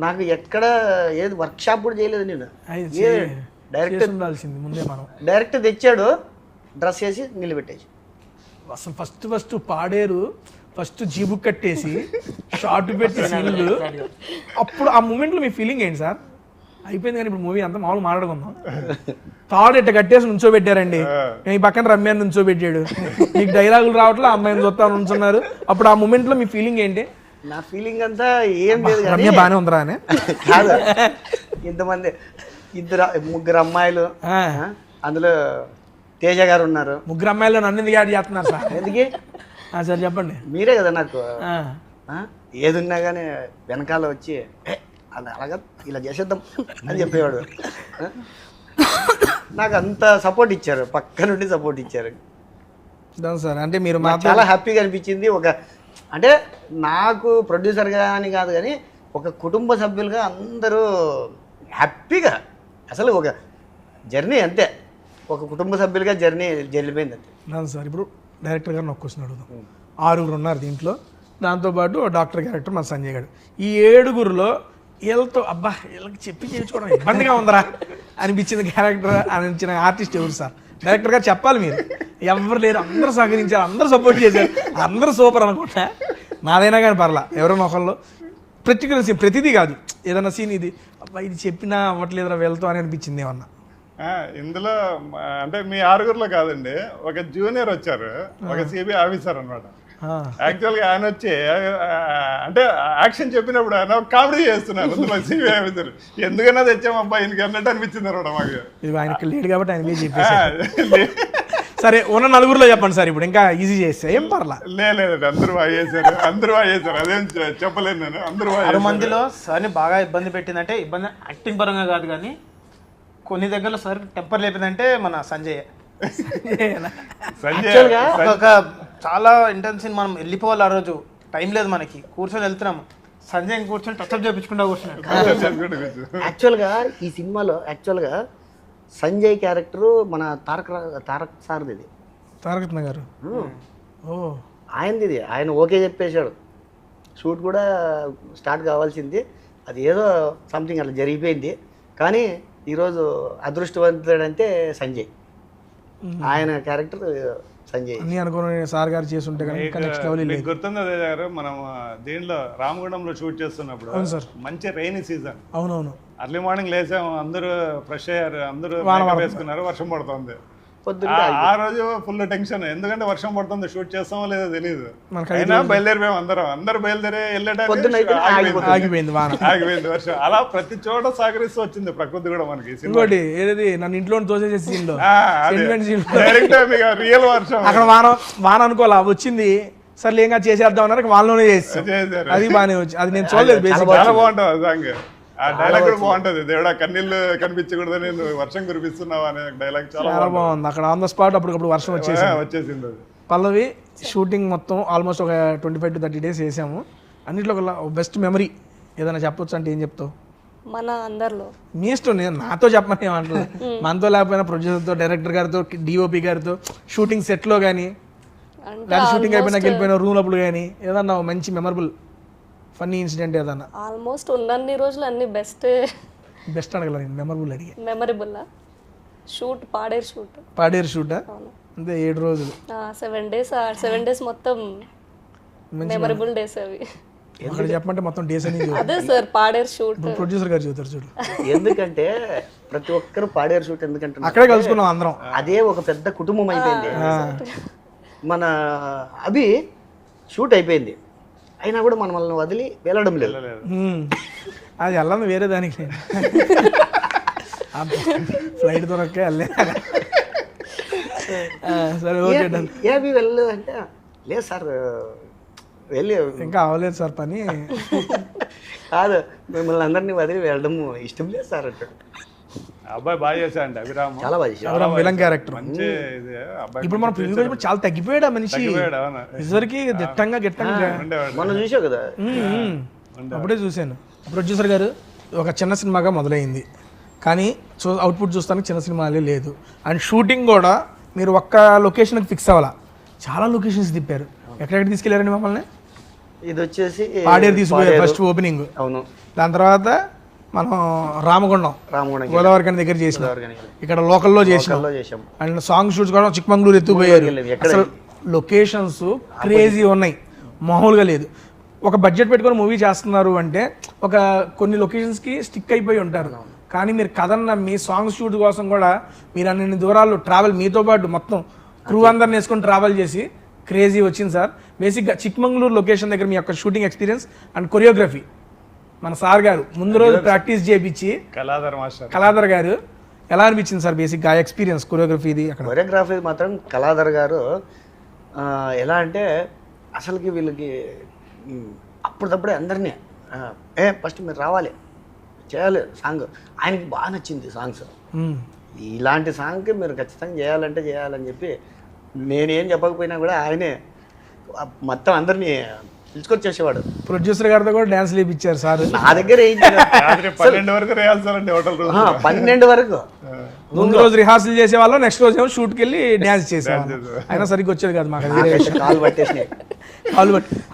నాకు ఎక్కడ ఏది వర్క్షాప్ కూడా చేయలేదు నేను. డైరెక్ట్ ఉండాల్సింది ముందే, మనం డైరెక్ట్ తెచ్చాడు, డ్రెస్ వేసి నిలబెట్టేసి అసలు ఫస్ట్ పాడేరు, ఫస్ట్ జీబు కట్టేసి షార్ట్ పెట్టి సీన్లు, అప్పుడు ఆ మూమెంట్లో మీ ఫీలింగ్ ఏంటి సార్? అయిపోయింది కానీ ఇప్పుడు మూవీ అంతా మామూలు మాట్లాడుకుందాం. తాడు ఇట్ట కట్టేసి నుంచోబెట్టారండి, ఈ పక్కన రమ్యాన్ని నుంచోబెట్టాడు, మీకు డైలాగులు రావట్లే, అమ్మాయిని చూస్తా నుంచున్నారు. అప్పుడు ఆ మూమెంట్లో మీ ఫీలింగ్ ఏంటి? నా ఫీలింగ్ అంతా ఏం లేదు, రమ్య బాగానే ఉందిరా అని కాదు. ఇంతమంది ముగ్గురు అమ్మాయిలు, అందులో తేజ గారు ఉన్నారు. ముగ్గురు అమ్మాయిలు నన్ను ఎందుకు యాడ్ చేస్తున్నారు సార్? ఎందుకే సార్ చెప్పండి. మీరే కదా నాకు ఏది ఉన్నా కానీ వెనకాల వచ్చి అది అలాగా ఇలా చేసేద్దాం అని చెప్పేవాడు. నాకు అంత సపోర్ట్ ఇచ్చారు, పక్క నుండి సపోర్ట్ ఇచ్చారు సార్. అంటే మీరు చాలా హ్యాపీగా అనిపించింది. అంటే నాకు ప్రొడ్యూసర్గా అని కాదు కానీ ఒక కుటుంబ సభ్యులుగా అందరూ హ్యాపీగా, అసలు ఒక జర్నీ అంతే, ఒక కుటుంబ సభ్యులుగా జర్నీ జరిగిపోయింది అంతే. సార్ ఇప్పుడు డైరెక్టర్ గారిని ఒక క్వశ్చన్ అడుగుదాం. 6 ఉన్నారు దీంట్లో, దాంతోపాటు డాక్టర్ క్యారెక్టర్ మన సంజయ్ గారు. ఈ 7గురిలో వీళ్ళతో అబ్బా వీళ్ళకి చెప్పి చేయించుకోవడం ఇబ్బందిగా ఉందరా అనిపించింది క్యారెక్టర్ అనిపించిన ఆర్టిస్ట్ ఎవరు సార్? డైరెక్టర్ గారు చెప్పాలి. మీరు ఎవరు లేరు, అందరూ సహకరించారు, అందరూ సపోర్ట్ చేశారు, అందరూ సూపర్ అనుకుంటా. నాదైనా కానీ పర్లా, ఎవరైనా ఒకళ్ళు పర్టికులర్ సీన్, ప్రతిదీ కాదు, ఏదైనా సీన్ ఇది అబ్బా ఇది చెప్పినా అవ్వట్లేదురా వెళ్తాం అని అనిపించింది ఏమన్నా? ఇందులో అంటే మీ 6గురిలో కాదండి, ఒక జూనియర్ వచ్చారు, ఒక సిబిఐ ఆఫీసర్ అనమాట. యాక్చువల్గా ఆయన వచ్చి అంటే యాక్షన్ చెప్పినప్పుడు ఆయన కామెడీ చేస్తున్నారు. అందులో సిబిఐ ఆఫీసర్ ఎందుకన్నా తెచ్చామబ్బా ఈయనకి అన్నట్టు అనిపించింది అనమాట మాకు. ఇది ఆయనకి లేడు కాబట్టి ఆయన చెప్పేసి సరే ఉన్న 4గురిలో చెప్పండి సార్, ఇప్పుడు ఇంకా ఈజీ చేస్తే ఏం పర్లా. లేదండి, అందరూ బాగా చేశారు, అదేం చెప్పలేను నేను. అందరూ 6 మందిలో సార్ని బాగా ఇబ్బంది పెట్టిందంటే, ఇబ్బంది యాక్టింగ్ పరంగా కాదు కానీ కొన్ని దగ్గరలో సార్ టెంపర్ లేపిందంటే మన సంజయ్. ఒక చాలా ఇంటెన్స్ మనం వెళ్ళిపోవాలి, ఆ రోజు టైం లేదు మనకి, కూర్చొని వెళ్తున్నాము, సంజయ్ కూర్చొని టచ్అప్ చేయించుకుంటా కూర్చున్నాడు. యాక్చువల్గా ఈ సినిమాలో యాక్చువల్గా సంజయ్ క్యారెక్టరు మన తారక్ సార్ది. ఇది తారక గారు ఆయనది. ఇది ఆయన ఓకే చెప్పేశాడు, షూట్ కూడా స్టార్ట్ కావాల్సింది, అది ఏదో సంథింగ్ అలా జరిగిపోయింది. కానీ ఈరోజు అదృష్టవంతుడంటే సంజయ్, ఆయన క్యారెక్టర్ సంజయ్ అన్ని అనుకుని సార్ గారు చేసి ఉంటే గుర్తుంది అదే గారు. మనం దీనిలో రామగుండంలో షూట్ చేస్తున్నప్పుడు మంచి రైనీ సీజన్, అవునవును, అర్లీ మార్నింగ్ లేసాము, అందరూ ఫ్రెష్ అయ్యారు, అందరూ వేసుకున్నారు, వర్షం పడుతుంది. ఆ రోజు ఫుల్ టెన్షన్, ఎందుకంటే వర్షం పడుతుంది, షూట్ చేస్తామో లేదో తెలియదు. అయినా బయలుదేరిపోయాం, అందరూ బయలుదేరి వెళ్ళడానికి ఆగిపోయింది వర్షం. అలా ప్రతి చోట సహకరిస్తూ వచ్చింది ప్రకృతి కూడా మనకి. ఇంకోటి ఏది నన్ను ఇంట్లో తోసేసే సీన్ లో డైరెక్ట్ రియల్ వర్షం, అక్కడ వాన అనుకోవాలా వచ్చింది, సర్లే ఇంకా చేసేద్దాం అన్నారు, వాళ్ళలోనే చేస్తారు, అది బాగానే వచ్చి, అది నేను చూడలేదు. చాలా బాగుంటుంది సాంగ్. ఆ డైలాగ్ కూడా బాగుంటది, దేవుడా కన్నీళ్ళు కనిపించకూడదని నువ్వు వర్షం కురిపిస్తున్నావు అనే డైలాగ్ చాలా చాలా బాగుంది. అక్కడ ఆన్ ద స్పాట్ అప్పటికప్పుడు వర్షం వచ్చేసి వచ్చేసింది అది. పల్లవి షూటింగ్ మొత్తం ఆల్మోస్ట్ ఒక 25 to 30 days వేసాము. అన్నింటిలో ఒక బెస్ట్ మెమరీ ఏదైనా చెప్పొచ్చు అంటే ఏం చెప్తావు? మన అందరిలో మీ ఇష్టం, నేను నాతో చెప్పమని ఏమంటారు, మనతో లేకపోయినా ప్రొడ్యూసర్తో, డైరెక్టర్ గారితో, డిఓపి గారితో, షూటింగ్ సెట్లో కానీ, అంటే లేదా షూటింగ్ అయిపోయినాక వెళ్ళిపోయిన రూమ్ అప్పుడు కానీ ఏదన్నా మంచి మెమరబుల్ ఫన్నీ ఇన్సిడెంట్ ఏదన్నా? ఆల్మోస్ట్ ఉన్నన్ని రోజులు అన్ని బెస్ట్ బెస్ట్ అడగల, నేను మెమరబుల్ అడిగా. Memorable shoot, Paderu shoot. Paderu షూటా? అంతే 7 రోజులు 7 days. 7 days మొత్తం మెమరబుల్ డేస్ అవి. అక్కడ చెప్పమంటే మొత్తం డేస్ అని అదే సార్ పాడేరు షూట్. ప్రొడ్యూసర్ గారు చెబుతారు చూడు. ఎందుకంటే ప్రతి ఒక్కరు పాడేరు షూట్ ఎందుకంటే అక్కడే కలుసుకున్నాం అందరం. అదే ఒక పెద్ద కుటుంబం అయిపోయింది. మన అభి షూట్ అయిపోయింది అయినా కూడా మనల్ని వదిలి వెళ్ళడం లేదు. అది వెళ్ళను వేరే దానికి, ఫ్లైట్ దొరకే వెళ్ళే. సరే ఓకే డన్. ఏ అభి వెళ్ళలేదు అంటే లేదు సార్ వెళ్ళి ఇంకా అవ్వలేదు సార్ పని. కాదు మిమ్మల్ని అందరినీ వదిలి వెళ్ళడం ఇష్టం లేదు సార్ అంటాడు. అబ్బాయి బాగా చేశాడండి అభిరామ్, చాలా బాగా చేశాడు. Villain character. మంచి ఇది అబ్బాయి. ఇప్పుడు మనం ప్రివ్యూ చాలా తగ్గిపోయాడు ఆ మనిషి. ఇదివరకు దిట్టంగా గిట్టంగా మనం చూసావు కదా. అప్పుడే చూశాను. ప్రొడ్యూసర్ గారు ఒక చిన్న సినిమాగా మొదలైంది కానీ అవుట్పుట్ చూస్తానికి చిన్న సినిమాలే లేదు. అండ్ షూటింగ్ కూడా మీరు ఒక్క లొకేషన్కి ఫిక్స్ అవ్వాలా, చాలా లొకేషన్స్ తిప్పారు. ఎక్కడెక్కడ తీసుకెళ్లారండి మమ్మల్ని? ఇది వచ్చేసి పాడేరు తీసుకుపోయారు ఫస్ట్ ఓపెనింగ్. అవును. దాని తర్వాత మనం రామగుండం గోదావరి కని దగ్గర చేసినాం, ఇక్కడ లోకల్లో చేసినాం. అండ్ సాంగ్ షూట్స్ కూడా చిక్మంగళూరు ఎత్తుకుపోయారు. అసలు లొకేషన్స్ క్రేజీ ఉన్నాయి, మామూలుగా లేదు. ఒక బడ్జెట్ పెట్టుకొని మూవీ చేస్తున్నారు అంటే ఒక కొన్ని లొకేషన్స్కి స్టిక్ అయిపోయి ఉంటారు. కానీ మీరు కథను నమ్మి సాంగ్ షూట్ కోసం కూడా మీరు అన్ని దూరాలు ట్రావెల్, మీతో పాటు మొత్తం క్రూ అందరిని వేసుకొని ట్రావెల్ చేసి క్రేజీ వచ్చింది సార్. బేసిక్గా చిక్మంగళూరు లొకేషన్ దగ్గర మీ యొక్క షూటింగ్ ఎక్స్పీరియన్స్ అండ్ కొరియోగ్రఫీ మన సార్ గారు ముందు రోజు ప్రాక్టీస్ చేయించి కళాధర్ గారు ఎలా అనిపించింది సార్ బేసిక్గా ఆ ఎక్స్పీరియన్స్ కొరియోగ్రఫీ? ఇది అక్కడ కొరియోగ్రఫీ మాత్రం కళాధర్ గారు ఎలా అంటే అసలుకి వీళ్ళకి అప్పటిదప్పుడే అందరినీ ఫస్ట్ మీరు రావాలి చేయాలి సాంగ్. ఆయనకి బాగా నచ్చింది సాంగ్స్. ఇలాంటి సాంగ్కి మీరు ఖచ్చితంగా చేయాలని చెప్పి నేనేం చెప్పకపోయినా కూడా ఆయనే మొత్తం అందరినీ పిలుచుకొచ్చేసేవాడు. ప్రొడ్యూసర్ గారితో కూడా డ్యాన్స్ లేపించారు సార్. నా దగ్గర 12 వరకు రిహార్సల్, హోటల్ 12 వరకు. ముందు రోజు రిహార్సల్ చేసేవాళ్ళం, నెక్స్ట్ రోజు ఏమో షూట్కి వెళ్ళి డ్యాన్స్ చేసేవాళ్ళం. అయినా సరిగ్గా వచ్చేది కాదు మాకు. కాలు పట్టేసినాయి,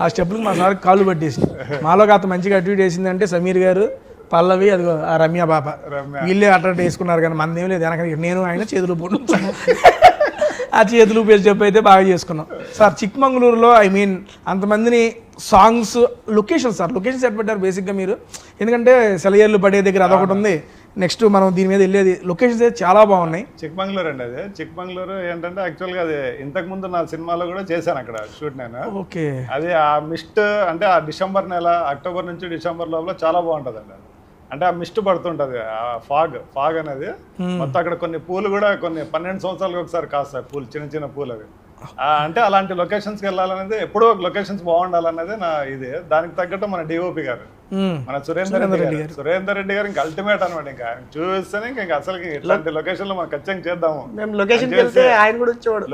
ఆ స్టెప్లకు మా సార్ కాళ్ళు పట్టేసి. మాలో కాస్త మంచిగా అటు వేసిందంటే సమీర్ గారు, పల్లవి, అదిగో ఆ రమ్య బాప, వీళ్ళే అట్రాక్ట్ వేసుకున్నారు. కానీ మనది ఏం లేదు, వెనక నేను ఆయన చేతులు పోటు ఆ చేతులు పేరు చెప్పి అయితే బాగా చేసుకున్నాం సార్. చిక్మంగళూరులో ఐ మీన్ అంతమందిని songs location sir, location set పెట్టారు బేసిక్గా మీరు. ఎందుకంటే సెలయేర్లు పడే దగ్గర అదొకటి ఉంది, నెక్స్ట్ మనం దీని మీద వెళ్ళేది లొకేషన్స్ అయితే చాలా బాగున్నాయి. చిక్మంగళూరు అండి. అదే చిక్మంగళూరు ఏంటంటే యాక్చువల్గా అది ఇంతకుముందు నా సినిమాలో కూడా చేశాను అక్కడ షూట్ నేను. ఓకే. అది ఆ మిస్ట్ అంటే ఆ డిసెంబర్ నెల, అక్టోబర్ నుంచి డిసెంబర్ లోపల చాలా బాగుంటుంది అండి. అంటే ఆ మిస్ట్ పడుతుంటది, ఆ ఫాగ్ అనేది మొత్తం. అక్కడ కొన్ని పూలు కూడా కొన్ని 12 సంవత్సరాలకు ఒకసారి కాస్తాయి పూలు, చిన్న పూలు అవి. అంటే అలాంటి లొకేషన్స్కి వెళ్ళాలనేది, ఎప్పుడో లొకేషన్స్ బాగుండాలనేది నా ఇది. దానికి తగ్గట్టు మన డిఓపి గారు, మన సురేందర్ రెడ్డి గారు ఇంకా అల్టిమేట్ అనమాట. ఇంకా ఆయన చూస్తేనే ఇంకా అసలు ఇట్లాంటి లొకేషన్ లో మనం ఖచ్చితంగా చేద్దాము.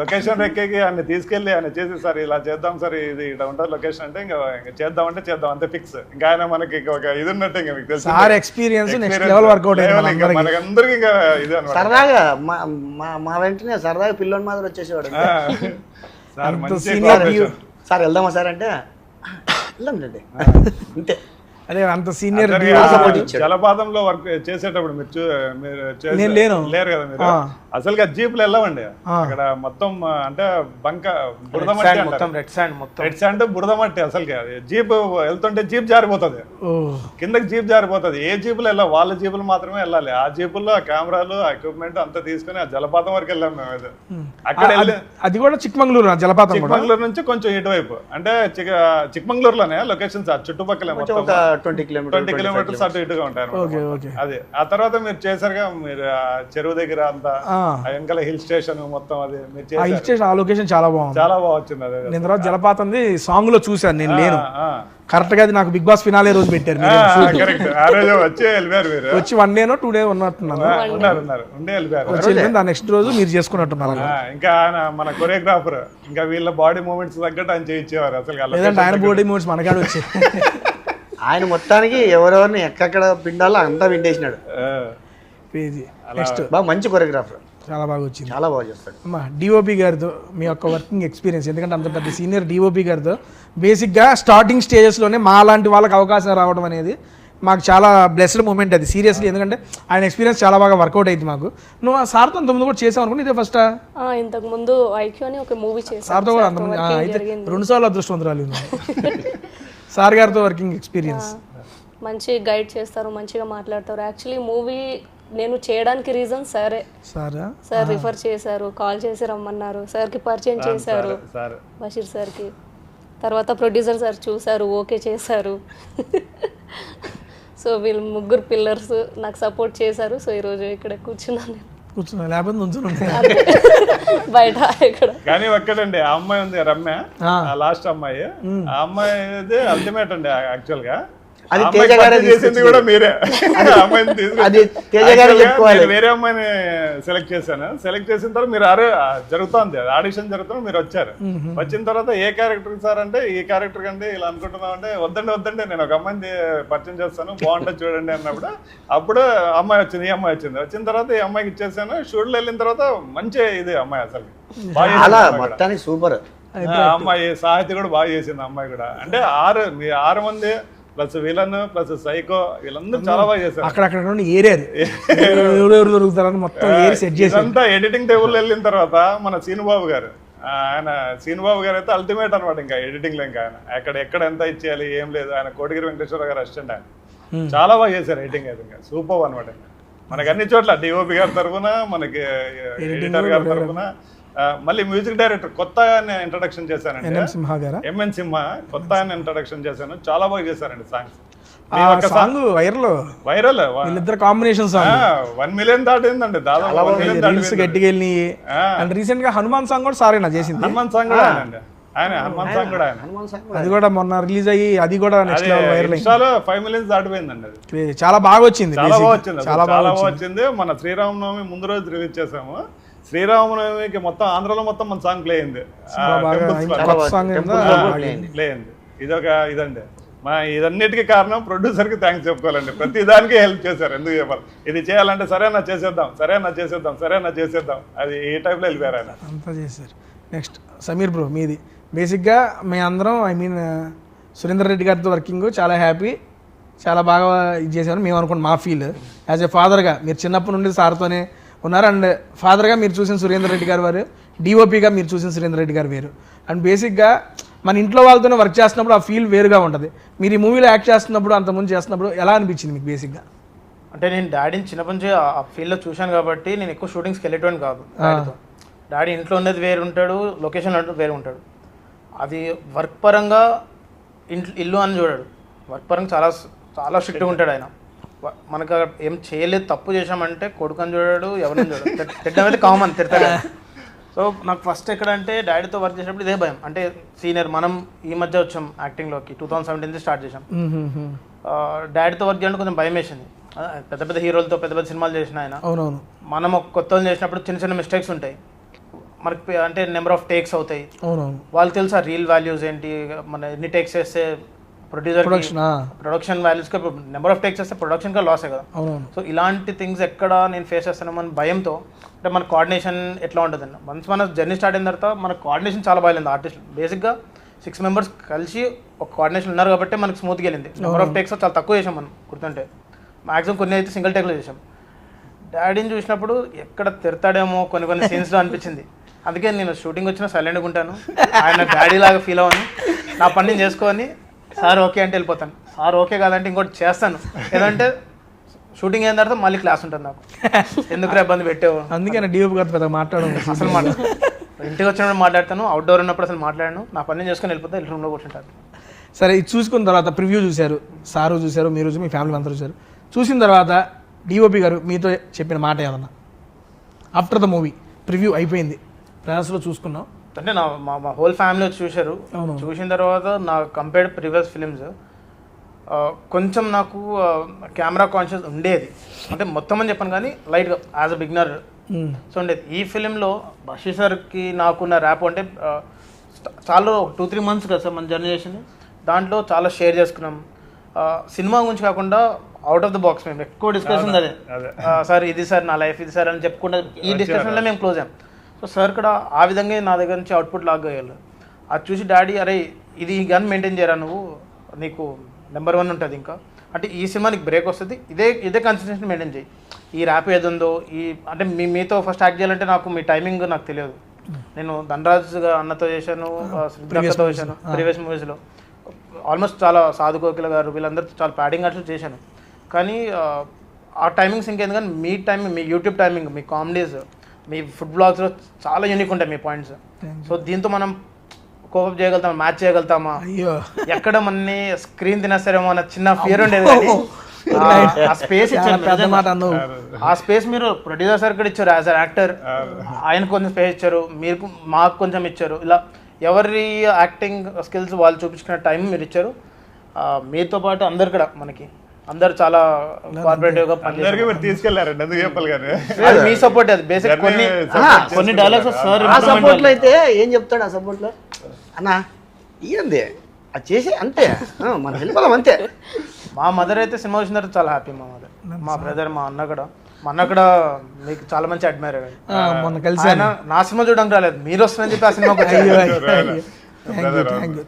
లొకేషన్ ఎక్కేకి ఆయన తీసుకెళ్లి ఆయన చేసి సార్ ఇలా చేద్దాం సార్, ఇది ఇక్కడ ఉంటుంది లొకేషన్ అంటే ఇంకా చేద్దాం అంటే చేద్దాం అంతే ఫిక్స్. ఇంకా ఆయన మనకి ఒక ఇది ఉన్నట్టు ఇంకా మీకు తెలుసు మనకందరికి ఇంకా ఇది అనమాట. సరదాగా మా వెంటనే సరదాగా పిల్లోని మాదిరి వచ్చేసేవాడు. సార్ వెళ్దామా సార్ అంటే వెళ్దాం రండి అంతే. అదే అంత సీనియర్. జలపాతంలో వర్క్ చేసేటప్పుడు మీరు లేరు కదా మీరు. అసలుగా జీపులు వెళ్ళవండి అక్కడ మొత్తం. అంటే బంక బురద మట్టి, రెడ్ శాండ్ బురద మట్టి. అసలుగా జీప్ వెళ్తుంటే జీప్ జారిపోతుంది కిందకి, జీప్ జారిపోతుంది. ఏ జీపులు వెళ్ళాలి, వాళ్ళ జీపులు మాత్రమే వెళ్ళాలి. ఆ జీపుల్లో ఎక్విప్మెంట్ ఎక్విప్మెంట్ అంతా తీసుకుని ఆ జలపాతం వరకు వెళ్ళాం మేము. అయితే అక్కడ అది కూడా చిక్మంగళూరు జలపాతం. చిక్మంగళూరు నుంచి కొంచెం ఇటువైపు, అంటే చిక్మంగళూరులోనే లొకేషన్స్ చుట్టుపక్కల 20 కిలోమీటర్స్ అటు ఇటుగా ఉంటాయి. అది ఆ తర్వాత మీరు చేశారుగా, మీరు చెరువు దగ్గర అంతా వెనకాల హిల్ స్టేషన్ మొత్తం అది మీరు ఆ చేశారు. హిల్ స్టేషన్ ఆ లొకేషన్ చాలా బాగుంది. చాలా బాగా వచ్చింది అదే. నేను తర్వాత జలపాతంది సాంగ్ లో చూశాను, నేను లేను కరెక్ట్ గా. అది నాకు బిగ్ బాస్ ఫినాలే రోజు పెట్టారు మీరు. కరెక్ట్. ఆ రోజు వచ్చి వెళ్ళిపోయారు మీరు. వచ్చి 1 day 2 days ఉన్నట్టున్నాను. ఉన్నారు ఉండే వెళ్ళిపోయారు. వచ్చి వెళ్ళిపోయింది. ఆ నెక్స్ట్ రోజు మీరు చేసుకున్నట్టున్నారు. ఇంకా ఆయన మన కొరియోగ్రాఫర్ ఇంకా వీళ్ళ బాడీ మూమెంట్స్ తగ్గట్టు ఆయన చేయించేవారు అసలు. లేదంటే ఆయన బాడీ మూమెంట్స్ మనకాడ వచ్చి ఆయన మొత్తానికి ఎవరెవరిని ఎక్కడెక్కడ పిండాలో అంతా పిండేసినాడు. క్రేజీ. నెక్స్ట్ బాగా మంచి కొరియోగ్రాఫర్, చాలా బాగా వచ్చింది. చాలా బాగా చేస్తాడు. అమ్మా డిఓపి గారితో మీ యొక్క వర్కింగ్ ఎక్స్పీరియన్స్, ఎందుకంటే అంత పెద్ద సీనియర్ డిఓపి గారితో బేసిక్గా స్టార్టింగ్ స్టేజెస్లోనే మా లాంటి వాళ్ళకి అవకాశం రావడం అనేది మాకు చాలా బ్లెస్డ్ మూమెంట్ అది సీరియస్లీ. ఎందుకంటే ఆయన ఎక్స్పీరియన్స్ చాలా బాగా వర్కౌట్ అయింది మాకు. నువ్వు ఆ సార్తో అంతకుముందు కూడా చేసావు అనుకోండి, ఇదే ఫస్ట్? ఇంతకు ముందు ఐక్యూ అని ఒక మూవీ చేశాను. సార్తో కూడా అంతకుముందు అయితే 2 సార్లు అదృష్టవంతురాలు. సార్ గారితో వర్కింగ్ ఎక్స్పీరియన్స్. మంచి గైడ్ చేస్తారు, మంచిగా మాట్లాడతారు. యాక్చువల్లీ మూవీ నేను చేయడానికి రీజన్ సరే, సార్ రిఫర్ చేశారు, కాల్ చేసి రమ్మన్నారు, సార్కి పరిచయం చేశారు బషీర్ సార్కి. తర్వాత ప్రొడ్యూసర్ సార్ చూశారు, ఓకే చేశారు. సో వీళ్ళు 3 పిల్లర్స్ నాకు సపోర్ట్ చేశారు. సో ఈరోజు ఇక్కడ కూర్చున్నాను. లేకపోతే బయట ఇక్కడ. కానీ ఒక్కటండి, ఆ అమ్మాయి ఉంది రమ్య, లాస్ట్ అమ్మాయి, ఆ అమ్మాయి అల్టిమేట్ అండి యాక్చువల్ గా. అది తేజ గారే చేసింది కూడా మీరే. అది తేజ గారే చెప్పుకోవాలి. వేరే అమ్మాయిని సెలెక్ట్ చేశాను. సెలెక్ట్ చేసిన తర్వాత మీరు జరుగుతుంది ఆడిషన్ జరుగుతుంది, మీరు వచ్చారు. వచ్చిన తర్వాత ఏ క్యారెక్టర్ సార్ అంటే ఈ క్యారెక్టర్ కంటే ఇలా అనుకుంటున్నాం అంటే వద్దండి నేను ఒక అమ్మాయిని పరిచయం చేస్తాను, బాగుంటుంది చూడండి అన్నప్పుడు అప్పుడు అమ్మాయి వచ్చింది. ఈ అమ్మాయి వచ్చిన తర్వాత ఈ అమ్మాయికి ఇచ్చేసాను. షూట్లో వెళ్ళిన తర్వాత మంచి ఇది అమ్మాయి అసలు మొత్తానికి సూపర్. అమ్మాయి సాహిత్య కూడా బాగా చేసింది అమ్మాయి కూడా. అంటే 6 మంది ప్లస్ విలన్ ప్లస్ సైకో వీళ్ళందరూ చాలా బాగా చేశారు. అక్కడక్కడ దొరుకుతారని మొత్తం సెట్ చేసి అంతా ఎడిటింగ్ టేబుల్ వెళ్ళిన తర్వాత మన సీనుబాబు గారు అయితే అల్టిమేట్ అనమాట. ఇంకా ఎడిటింగ్ లో ఇంకా ఆయన ఎక్కడ ఎంత ఇచ్చేయాలి ఏం లేదు. ఆయన కోటగిరి వెంకటేశ్వర గారు అసిస్టెంట్, ఆయన చాలా బాగా చేశారు ఎడిటింగ్ అయితే. ఇంకా సూపర్ అనమాట. మనకి అన్ని చోట్ల డిఓపి గారి తరఫున, మనకి ఎడిటర్ గారి తరఫున, మళ్ళీ మ్యూజిక్ డైరెక్టర్ కొత్త ఇంట్రడక్షన్ చేశానండి, ఎంఎన్ సింహ. కొత్త ఇంట్రడక్షన్ చేశాను, చాలా బాగా చేశారండి సాంగ్స్. సాంగ్ వైరల్ వీళ్ళిద్దరు కాంబినేషన్ సాంగ్ 1 million దాటిందండి దాదాపు. గట్టిగా వెళ్ళి అండ్ రీసెంట్ గా హనుమాన్ సాంగ్ కూడా సారేనా చేసింది. హనుమాన్ సాంగ్ కూడా హనుమాన్ సాంగ్ కూడా అది కూడా మొన్న రిలీజ్ అయ్యి అది కూడా నెక్స్ట్ లెవెల్ వైరల్ అయింది. 5 million దాటిపోయిందండి. అది చాలా బాగా వచ్చింది. చాలా బాగా వచ్చింది. మన శ్రీరామనవమి ముందు రోజు రిలీజ్ చేసాము. శ్రీరామనవమికి మొత్తం ఆంధ్రలో మొత్తం మన సాంగ్ ప్లే అయింది. ప్లే అయింది. ఇదండి ఇదన్నిటికీ కారణం ప్రొడ్యూసర్ కి థ్యాంక్స్ చెప్పుకోవాలండి. ప్రతి దానికి హెల్ప్ చేశారు. ఎందుకు చెప్పాలి, ఇది చేయాలంటే సరేనా చేసేద్దాం అది ఈ టైప్ లో వెళ్ళిపోయారు ఆయన అంతా చేశారు. నెక్స్ట్ సమీర్ బ్రో, మీది బేసిక్గా మీ అందరం సురేందర్ రెడ్డి గారితో వర్కింగ్ చాలా హ్యాపీ, చాలా బాగా ఇది చేశారు మేము అనుకోండి. మా ఫీల్ యాజ్ ఎ ఫాదర్గా, మీరు చిన్నప్పటి నుండి సార్తోనే ఉన్నారు. అండ్ ఫాదర్గా మీరు చూసిన సురేందర్ రెడ్డి గారు వేరు, డిఓపిగా మీరు చూసిన సురేందర్ రెడ్డి గారు వేరు. అండ్ బేసిక్గా మన ఇంట్లో వాళ్ళతోనే వర్క్ చేస్తున్నప్పుడు ఆ ఫీల్ వేరుగా ఉంటుంది. మీరు ఈ మూవీలో యాక్ట్ చేస్తున్నప్పుడు, అంతకుముందు చేస్తున్నప్పుడు ఎలా అనిపించింది మీకు బేసిక్గా? అంటే నేను డాడీని చిన్నప్పటి నుంచి ఆ ఫీల్డ్లో చూశాను కాబట్టి నేను ఎక్కువ షూటింగ్స్కి వెళ్ళేటోని కాదు. డాడీ ఇంట్లో ఉండేది వేరు ఉంటాడు, లొకేషన్లో ఉండేది వేరు ఉంటాడు. అది వర్క్ పరంగా ఇల్లు అని చూడాడు, వర్క్ పరంగా చాలా చాలా స్ట్రిక్ట్గా ఉంటాడు ఆయన. మనకు ఏం చేయలేదు, తప్పు చేసామంటే కొడుకని చూడాడు, ఎవరిని చూడాడు. తిట్టడం అయితే కామన్, తిడతాడు. సో నాకు ఫస్ట్ ఎక్కడంటే డాడీతో వర్క్ చేసినప్పుడు ఇదే భయం. అంటే సీనియర్, మనం ఈ మధ్య వచ్చాం యాక్టింగ్లోకి, 2017 స్టార్ట్ చేసాం. డాడీతో వర్క్ చేయాలంటే కొంచెం భయం వేసింది. పెద్ద పెద్ద హీరోలతో పెద్ద పెద్ద సినిమాలు చేసిన ఆయన. అవునవును. మనం కొత్త చేసినప్పుడు చిన్న చిన్న మిస్టేక్స్ ఉంటాయి మనకి, అంటే నెంబర్ ఆఫ్ టేక్స్ అవుతాయి. వాళ్ళు తెలుసా రియల్ వాల్యూస్ ఏంటి, మన ఎన్ని టేక్స్ చేస్తే ప్రొడ్యూసర్ ప్రొడక్షన్ వాల్యూస్కి నెంబర్ ఆఫ్ టేక్స్ చేస్తే ప్రొడక్షన్గా లాసే కదా. సో ఇలాంటి థింగ్స్ ఎక్కడ నేను ఫేస్ చేస్తాను మన భయంతో. అంటే మన కోఆర్డినేషన్ ఎట్లా ఉంటుందండి, వన్స్ మన జర్నీ స్టార్ట్ అయిన తర్వాత మన కోఆర్డినేషన్ చాలా బాగాలేదు. ఆర్టిస్ట్ బేసిక్గా 6 members కలిసి ఒక కోఆర్డినేషన్ ఉన్నారు కాబట్టి మనకు స్మూత్గా వెళ్ళింది. నెంబర్ ఆఫ్ టేక్స్ చాలా తక్కువ చేసాం మనం గుర్తుంటే, మ్యాక్సిమం కొన్ని అయితే సింగిల్ టేక్లో చేసాం. డాడీని చూసినప్పుడు ఎక్కడ తిడతాడేమో కొన్ని సీన్స్లో అనిపించింది. అందుకే నేను షూటింగ్ వచ్చినా సైలెంట్గా ఉంటాను, ఆయన డాడీ లాగా ఫీల్ అవ్వను, నా పని నేను చేసుకొని సార్ ఓకే అంటే వెళ్ళిపోతాను. సార్ ఓకే కాదంటే ఇంకోటి చేస్తాను. ఏదంటే షూటింగ్ అయిన తర్వాత మళ్ళీ క్లాస్ ఉంటుంది నాకు, ఎందుకు ఇబ్బంది పెట్టావు. అందుకే డిఓపి గారితో పెద్దగా మాట్లాడను, అసలు ఇంటికి వచ్చినప్పుడు మాట్లాడతాను, అవుట్డోర్ ఉన్నప్పుడు అసలు మాట్లాడాను, నా పని నేను చేసుకొని వెళ్ళిపోతే రూమ్లో కూర్చుంటాను. సరే, ఇది చూసుకున్న తర్వాత ప్రివ్యూ చూశారు, సారు చూశారు, మీరు మీ ఫ్యామిలీ అందరూ చూశారు. చూసిన తర్వాత డిఓపి గారు మీతో చెప్పిన మాట ఏమన్నా ఆఫ్టర్ ద మూవీ ప్రివ్యూ అయిపోయింది, ప్రయాసలో చూసుకున్నాం. అంటే మా హోల్ ఫ్యామిలీ వచ్చి చూశారు. చూసిన తర్వాత నా కంపేర్డ్ ప్రీవియస్ ఫిలిమ్స్ కొంచెం నాకు కెమెరా కాన్షియస్ ఉండేది, అంటే మొత్తం అని చెప్పాను కానీ లైట్గా యాజ్ అ బిగినర్ సో ఉండేది. ఈ ఫిలింలో బషీర్ సార్కి నాకున్న ర్యాప్ అంటే చాలా 2-3 months కదా సార్ మన జర్నీ చేసింది. దాంట్లో చాలా షేర్ చేసుకున్నాం. సినిమా గురించి కాకుండా అవుట్ ఆఫ్ ద బాక్స్ మేము ఎక్కువ డిస్కషన్ అదే సార్ ఇది సార్ నా లైఫ్ ఇది సార్ అని చెప్పుకుంటే ఈ డిస్కషన్లో మేము క్లోజ్ అయ్యాం. సో సార్ కూడా ఆ విధంగా నా దగ్గర నుంచి అవుట్పుట్ లాగా అయ్యారు. అది చూసి డాడీ అరే ఇది ఈ గన్ మెయింటైన్ చేయరా నువ్వు, నీకు నెంబర్ 1 ఉంటుంది ఇంకా, అంటే ఈ సినిమా నీకు బ్రేక్ వస్తుంది, ఇదే కన్సిస్టెన్సీ మెయింటైన్ చేయి. ఈ ర్యాప్ ఏది ఉందో అంటే మీతో ఫస్ట్ యాక్ట్ చేయాలంటే నాకు మీ టైమింగ్ నాకు తెలియదు. నేను ధనరాజ్ అన్నతో చేశాను, శ్రీధర్తో చేశాను ప్రీవియస్ మూవీస్లో, ఆల్మోస్ట్ చాలా సాధు కోకిల గారు వీళ్ళందరితో చాలా ప్యాడింగ్ అట్లా చేశాను. కానీ ఆ టైమింగ్స్ ఇంకేంది కానీ మీ టైమింగ్, మీ యూట్యూబ్ టైమింగ్, మీ కామెడీస్, మీ ఫుడ్ బ్లాగ్స్లో చాలా యూనిక్ ఉంటాయి మీ పాయింట్స్. సో దీంతో మనం కోపం చేయగలుగుతామా, మ్యాచ్ చేయగలుగుతామా, ఎక్కడ మనని స్క్రీన్ తినేస్తారేమో అన్న చిన్న ఫియర్ ఉండేది. కానీ ఆ స్పేస్ ఇచ్చారు, ఆ స్పేస్ మీరు ప్రొడ్యూసర్ సార్ కూడా ఇచ్చారు యాజ్ అ యాక్టర్, ఆయన కొంచెం స్పేస్ ఇచ్చారు, మీరు మాకు కొంచెం ఇచ్చారు. ఇలా ఎవరి యాక్టింగ్ స్కిల్స్ వాళ్ళు చూపించుకునే టైం మీరు ఇచ్చారు. మీతో పాటు అందరు కూడా మనకి అందరు చాలా కోఆపరేటివ్ గా పనిచేస్తారు. తీసుకెళ్లారండి ఎందుకు చెప్పాలి కానీ మీ సపోర్ట్ అది బేసిక్. కొన్ని డైలాగ్స్ సార్ ఆ సపోర్ట్ లో అయితే ఏం చెప్తాడు, ఆ సపోర్ట్ లో అన్నా ఏంది అది చేసి అంతే మనం వెళ్ళిపోదాం అంతే. మా మదర్ అయితే సినిమా చూసిన తర్వాత చాలా హ్యాపీ. మా మదర్, మా బ్రదర్, మా అన్న కూడా మీకు చాలా మంచి అడ్మైర్ అయ్యాడు. నా సినిమా చూడడానికి రాలేదు, మీరు వస్తుందని చెప్పి ఆ సినిమాకి వచ్చారు.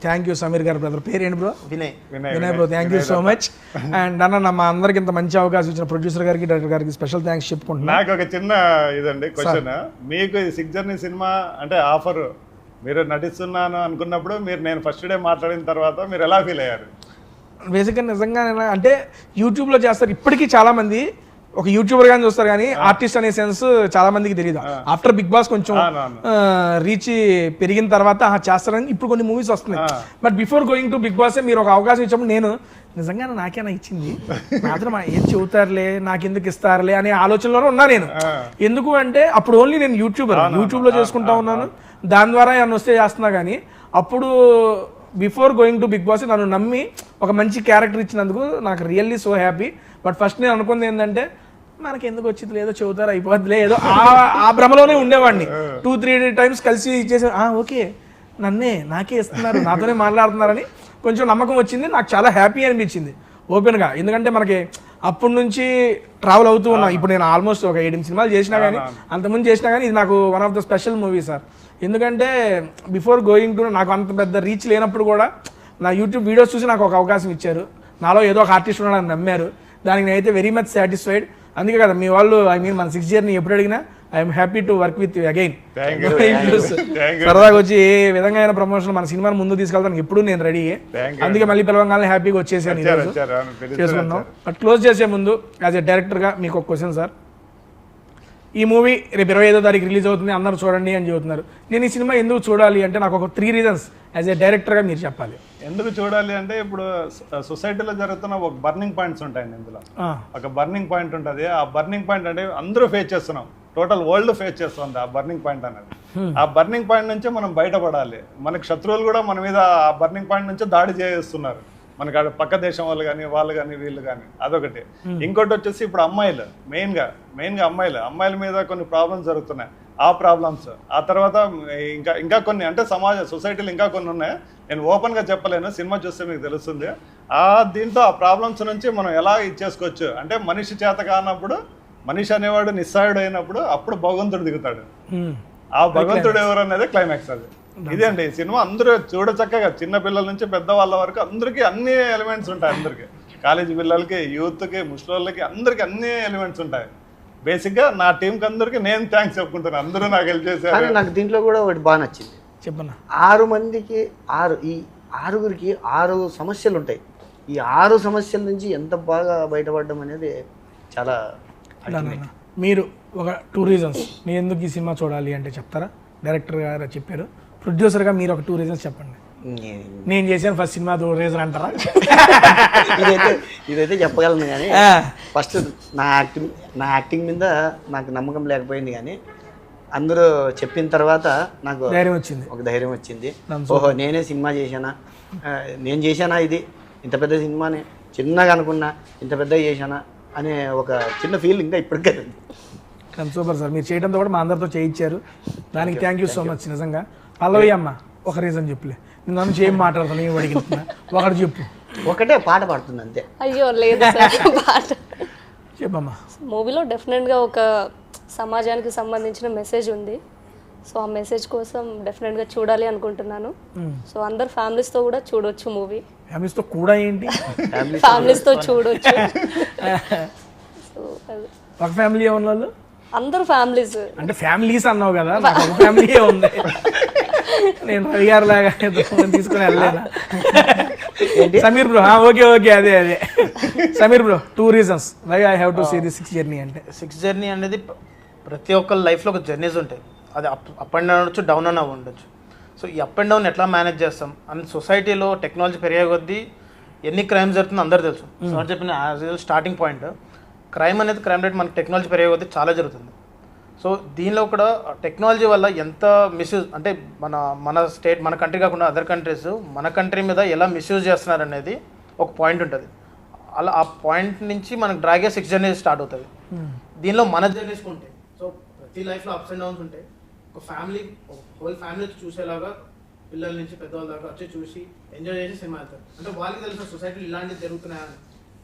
థ్యాంక్ యూ సమీర్ గారు బ్రదర్. పేరేంటి bro? Vinay bro, thank you so much. And అన్న మా అందరికి ఇంత మంచి అవకాశం ఇచ్చిన ప్రొడ్యూసర్ గారికి, డైరెక్టర్ గారికి స్పెషల్ థ్యాంక్స్ చెప్పుకుంటున్నా. నాకు ఒక చిన్న ఇదండి క్వశ్చన్, మీకు ఈ 6 జర్నీ సినిమా అంటే ఆఫర్ మీరు నటిస్తున్నాను అనుకున్నప్పుడు నేను ఫస్ట్ డే మాట్లాడిన తర్వాత మీరు ఎలా ఫీల్ అయ్యారు? బేసిక్గా నిజంగా అంటే యూట్యూబ్లో చేస్తారు ఇప్పటికీ చాలా మంది, ఒక యూట్యూబర్ గాని చూస్తారు కానీ ఆర్టిస్ట్ అనే సెన్స్ చాలా మందికి తెలియదు. ఆఫ్టర్ బిగ్ బాస్ కొంచెం రీచ్ పెరిగిన తర్వాత చేస్తారని ఇప్పుడు కొన్ని మూవీస్ వస్తున్నాయి. But before going to Bigg Boss మీరు ఒక అవకాశం ఇచ్చినప్పుడు నేను నిజంగా నాకేనా ఇచ్చింది, మాత్రం ఏం చెబుతారులే, నాకెందుకు ఇస్తారులే అనే ఆలోచనలోనే ఉన్నా నేను. ఎందుకు అంటే అప్పుడు ఓన్లీ నేను యూట్యూబ్లో చేసుకుంటా ఉన్నాను, దాని ద్వారా నన్ను వస్తే చేస్తున్నా. కానీ అప్పుడు before going to Bigg Boss నన్ను నమ్మి ఒక మంచి క్యారెక్టర్ ఇచ్చినందుకు నాకు really so happy. But first నేను అనుకుంది ఏంటంటే మనకి ఎందుకు వచ్చింది, లేదో చెబుతారు అయిపోద్దిలే, ఏదో ఆ భ్రమలోనే ఉండేవాడిని. 2-3 times కలిసి ఇచ్చేసి ఓకే నాకే ఇస్తున్నారు, నాతోనే మాట్లాడుతున్నారని కొంచెం నమ్మకం వచ్చింది. నాకు చాలా హ్యాపీ అనిపించింది ఓపెన్గా. ఎందుకంటే మనకి అప్పటి నుంచి ట్రావెల్ అవుతూ ఉన్నాం. ఇప్పుడు నేను ఆల్మోస్ట్ ఒక 7 సినిమాలు చేసినా కానీ, అంతకుముందు చేసినా కానీ ఇది నాకు one of the special movie sir. ఎందుకంటే బిఫోర్ గోయింగ్ టు నాకు అంత పెద్ద రీచ్ లేనప్పుడు కూడా నా యూట్యూబ్ వీడియోస్ చూసి నాకు ఒక అవకాశం ఇచ్చారు. నాలో ఏదో ఒక ఆర్టిస్ట్ ఉన్నాడని నమ్మారు. దానికి నేనైతే వెరీ మచ్ సాటిస్ఫైడ్. అందుకే కదా మీ వాళ్ళు మన 6 జర్నీ ఎప్పుడు అడిగినా I'm happy to work with you again. సరదాగా వచ్చి ఏ విధంగా అయినా ప్రమోషన్ మన సినిమాని ముందు తీసుకెళ్తానికి ఎప్పుడు నేను రెడీ. అందుకే మళ్ళీ పిలవంగానే హ్యాపీగా వచ్చేసాను ఈరోజు చేసుకున్నాం. బట్ క్లోజ్ చేసే ముందు యాజ్ ఎ డైరెక్టర్గా మీకు ఒక క్వశ్చన్ సార్. ఈ మూవీ రేపు 25వ తారీఖు రిలీజ్ అవుతుంది, అందరూ చూడండి అని చెబుతున్నారు. నేను ఈ సినిమా ఎందుకు చూడాలి అంటే నాకు ఒక 3 reasons యాజ్ ఏ డైరెక్టర్గా మీరు చెప్పాలి. ఎందుకు చూడాలి అంటే ఇప్పుడు సొసైటీలో జరుగుతున్న ఒక బర్నింగ్ పాయింట్స్ ఉంటాయండి. ఇందులో ఒక బర్నింగ్ పాయింట్ ఉంటుంది. ఆ బర్నింగ్ పాయింట్ అంటే అందరూ ఫేస్ చేస్తున్నాం, టోటల్ వరల్డ్ ఫేస్ చేస్తుంది ఆ బర్నింగ్ పాయింట్ అనేది. ఆ బర్నింగ్ పాయింట్ నుంచి మనం బయటపడాలి. మనకి శత్రువులు కూడా మన మీద ఆ బర్నింగ్ పాయింట్ నుంచి దాడి చేస్తున్నారు, మనకి పక్క దేశం వాళ్ళు కానీ వాళ్ళు కానీ వీళ్ళు కానీ. అదొకటి. ఇంకోటి వచ్చేసి ఇప్పుడు అమ్మాయిలు మెయిన్గా అమ్మాయిల మీద కొన్ని ప్రాబ్లమ్స్ జరుగుతున్నాయి. ఆ ప్రాబ్లమ్స్ ఆ తర్వాత ఇంకా కొన్ని అంటే సొసైటీలు ఇంకా కొన్ని ఉన్నాయి. నేను ఓపెన్గా చెప్పలేను, సినిమా చూస్తే మీకు తెలుస్తుంది. దీంతో ఆ ప్రాబ్లమ్స్ నుంచి మనం ఎలా ఇచ్చేసుకోవచ్చు అంటే మనిషి చేత కానప్పుడు, మనిషి అనేవాడు నిస్సాయుడు అయినప్పుడు అప్పుడు భగవంతుడు దిగుతాడు. ఆ భగవంతుడు ఎవరు అనేది క్లైమాక్స్. అది ఇదే అండి ఈ సినిమా. అందరూ చూడచక్కగా చిన్న పిల్లల నుంచి పెద్దవాళ్ళ వరకు అందరికీ అన్ని ఎలిమెంట్స్ ఉంటాయి. అందరికి కాలేజీ పిల్లలకి, యూత్కి, ముస్లింలకి అందరికి అన్ని ఎలిమెంట్స్ ఉంటాయి. బేసిక్గా నా టీంకి అందరికి నేను థ్యాంక్స్ చెప్పుకుంటాను, అందరూ నాకు హెల్ప్ చేశారు. నాకు దీంట్లో కూడా ఒకటి బాగా నచ్చింది. చెప్పన్నా 6 మందికి 6గురికి 6 సమస్యలు ఉంటాయి. ఈ 6 సమస్యల నుంచి ఎంత బాగా బయటపడడం అనేది చాలా. మీరు ఒక 2 reasons నేను ఎందుకు ఈ సినిమా చూడాలి అంటే చెప్తారా? డైరెక్టర్ గారు చెప్పారు, ప్రొడ్యూసర్గా మీరు ఒక 2 reasons చెప్పండి. నేను చేసిన ఫస్ట్ సినిమా 2 reasons అంటారా? ఇదైతే చెప్పగలను కానీ ఫస్ట్ నా యాక్టింగ్ మీద నాకు నమ్మకం లేకపోయింది. కానీ అందరూ చెప్పిన తర్వాత నాకు ధైర్యం వచ్చింది. ఒక ధైర్యం వచ్చింది. ఓహో నేనే సినిమా చేశానా, నేను చేశానా, ఇది ఇంత పెద్ద సినిమాని చిన్నగా అనుకున్నా ఇంత పెద్దగా చేశానా అనే ఒక చిన్న ఫీల్ ఇంకా ఇప్పటికే ఉంది. సూపర్ సార్, మీరు చేయడంతో కూడా మా అందరితో చేయించారు, దానికి థ్యాంక్ యూ సో మచ్. నిజంగా పల్లవి అమ్మ ఒక రీజన్ చెప్పులే, నేను నన్ను ఏం మాట్లాడతాను, నేను అడిగిస్తున్నా, ఒకటి చెప్పు. ఒకటే పాట పాడుతుంది అంతే. అయ్యో లేదు సార్ పాట. చెప్పమ్మా. మూవీలో డెఫినెట్గా ఒక సమాజానికి సంబంధించిన మెసేజ్ ఉంది. సో ఆ మెసేజ్ కోసం డెఫినెట్గా చూడాలి అనుకుంటున్నాను. సో అందరు ఫ్యామిలీస్తో కూడా చూడొచ్చు మూవీ. ఫ్యామిలీస్తో కూడా ఏంటి, ఫ్యామిలీస్తో చూడొచ్చు. సో ఒక ఫ్యామిలీ ఉన్న వాళ్ళు అందరు ఫ్యామిలీస్ అంటే ఫ్యామిలీస్ అన్నావు కదా, నాకు ఒక ఫ్యామిలీయే ఉంది. నేను రవిగారు లాగా తీసుకుని వెళ్ళలేదా. సమీర్ బ్రో ఓకే ఓకే అదే Sameer bro 2 reasons why I have to see the 6th journey అంటే. 6th journey అనేది ప్రతి ఒక్కరి లైఫ్లో ఒక జర్నీస్ ఉంటాయి. అది అప్ అండ్ డౌన్ ఉండొచ్చు, డౌన్ అని ఉండొచ్చు. సో ఈ అప్ అండ్ డౌన్ ఎట్లా మేనేజ్ చేస్తాం అండ్ సొసైటీలో టెక్నాలజీ పెరిగే కొద్దీ ఎన్ని క్రైమ్స్ జరుగుతుందో అందరూ తెలుసు. సార్ చెప్పిన స్టార్టింగ్ పాయింట్ క్రైమ్ అనేది, క్రైమ్ రేట్ మనకి టెక్నాలజీ పెరిగే కొద్దీ చాలా జరుగుతుంది. సో దీనిలో కూడా టెక్నాలజీ వల్ల ఎంత మిస్యూజ్ అంటే మన స్టేట్, మన కంట్రీ కాకుండా అదర్ కంట్రీస్ మన కంట్రీ మీద ఎలా మిస్యూజ్ చేస్తున్నారు అనేది ఒక పాయింట్ ఉంటుంది. అలా ఆ పాయింట్ నుంచి మనకు డ్రాగే 6th journey స్టార్ట్ అవుతుంది. దీనిలో మన జర్నీస్ ఉంటాయి. సో ప్రతి లైఫ్లో అప్స్ అండ్ డౌన్స్ ఉంటాయి. ఒక ఫ్యామిలీ, హోల్ ఫ్యామిలీ చూసేలాగా పిల్లల నుంచి పెద్దవాళ్ళ దాకా వచ్చి చూసి ఎంజాయ్ చేసి సినిమా వెళ్తారు. అంటే వాళ్ళకి తెలిసిన సొసైటీలో ఇలాంటివి జరుగుతున్నాయని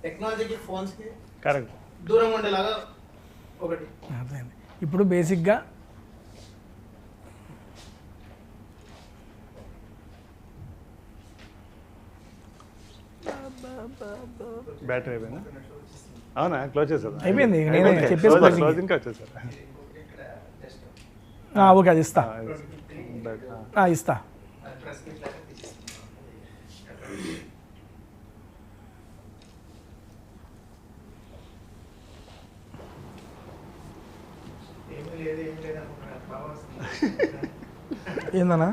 టెక్నాలజీకి, ఫోన్స్కి కరెక్ట్ దూరంగా ఉండేలాగా ఒకటి. ఇప్పుడు బేసిక్గా బ్యాటరీ అయిపోయిందా? అవునా, క్లోజ్ చేశారు. అయిపోయింది, నేనే చెప్పేసి క్లోజింగ్ వచ్చేసారు. ఓకే అది ఇస్తా ఇస్తా. ఏందన్నా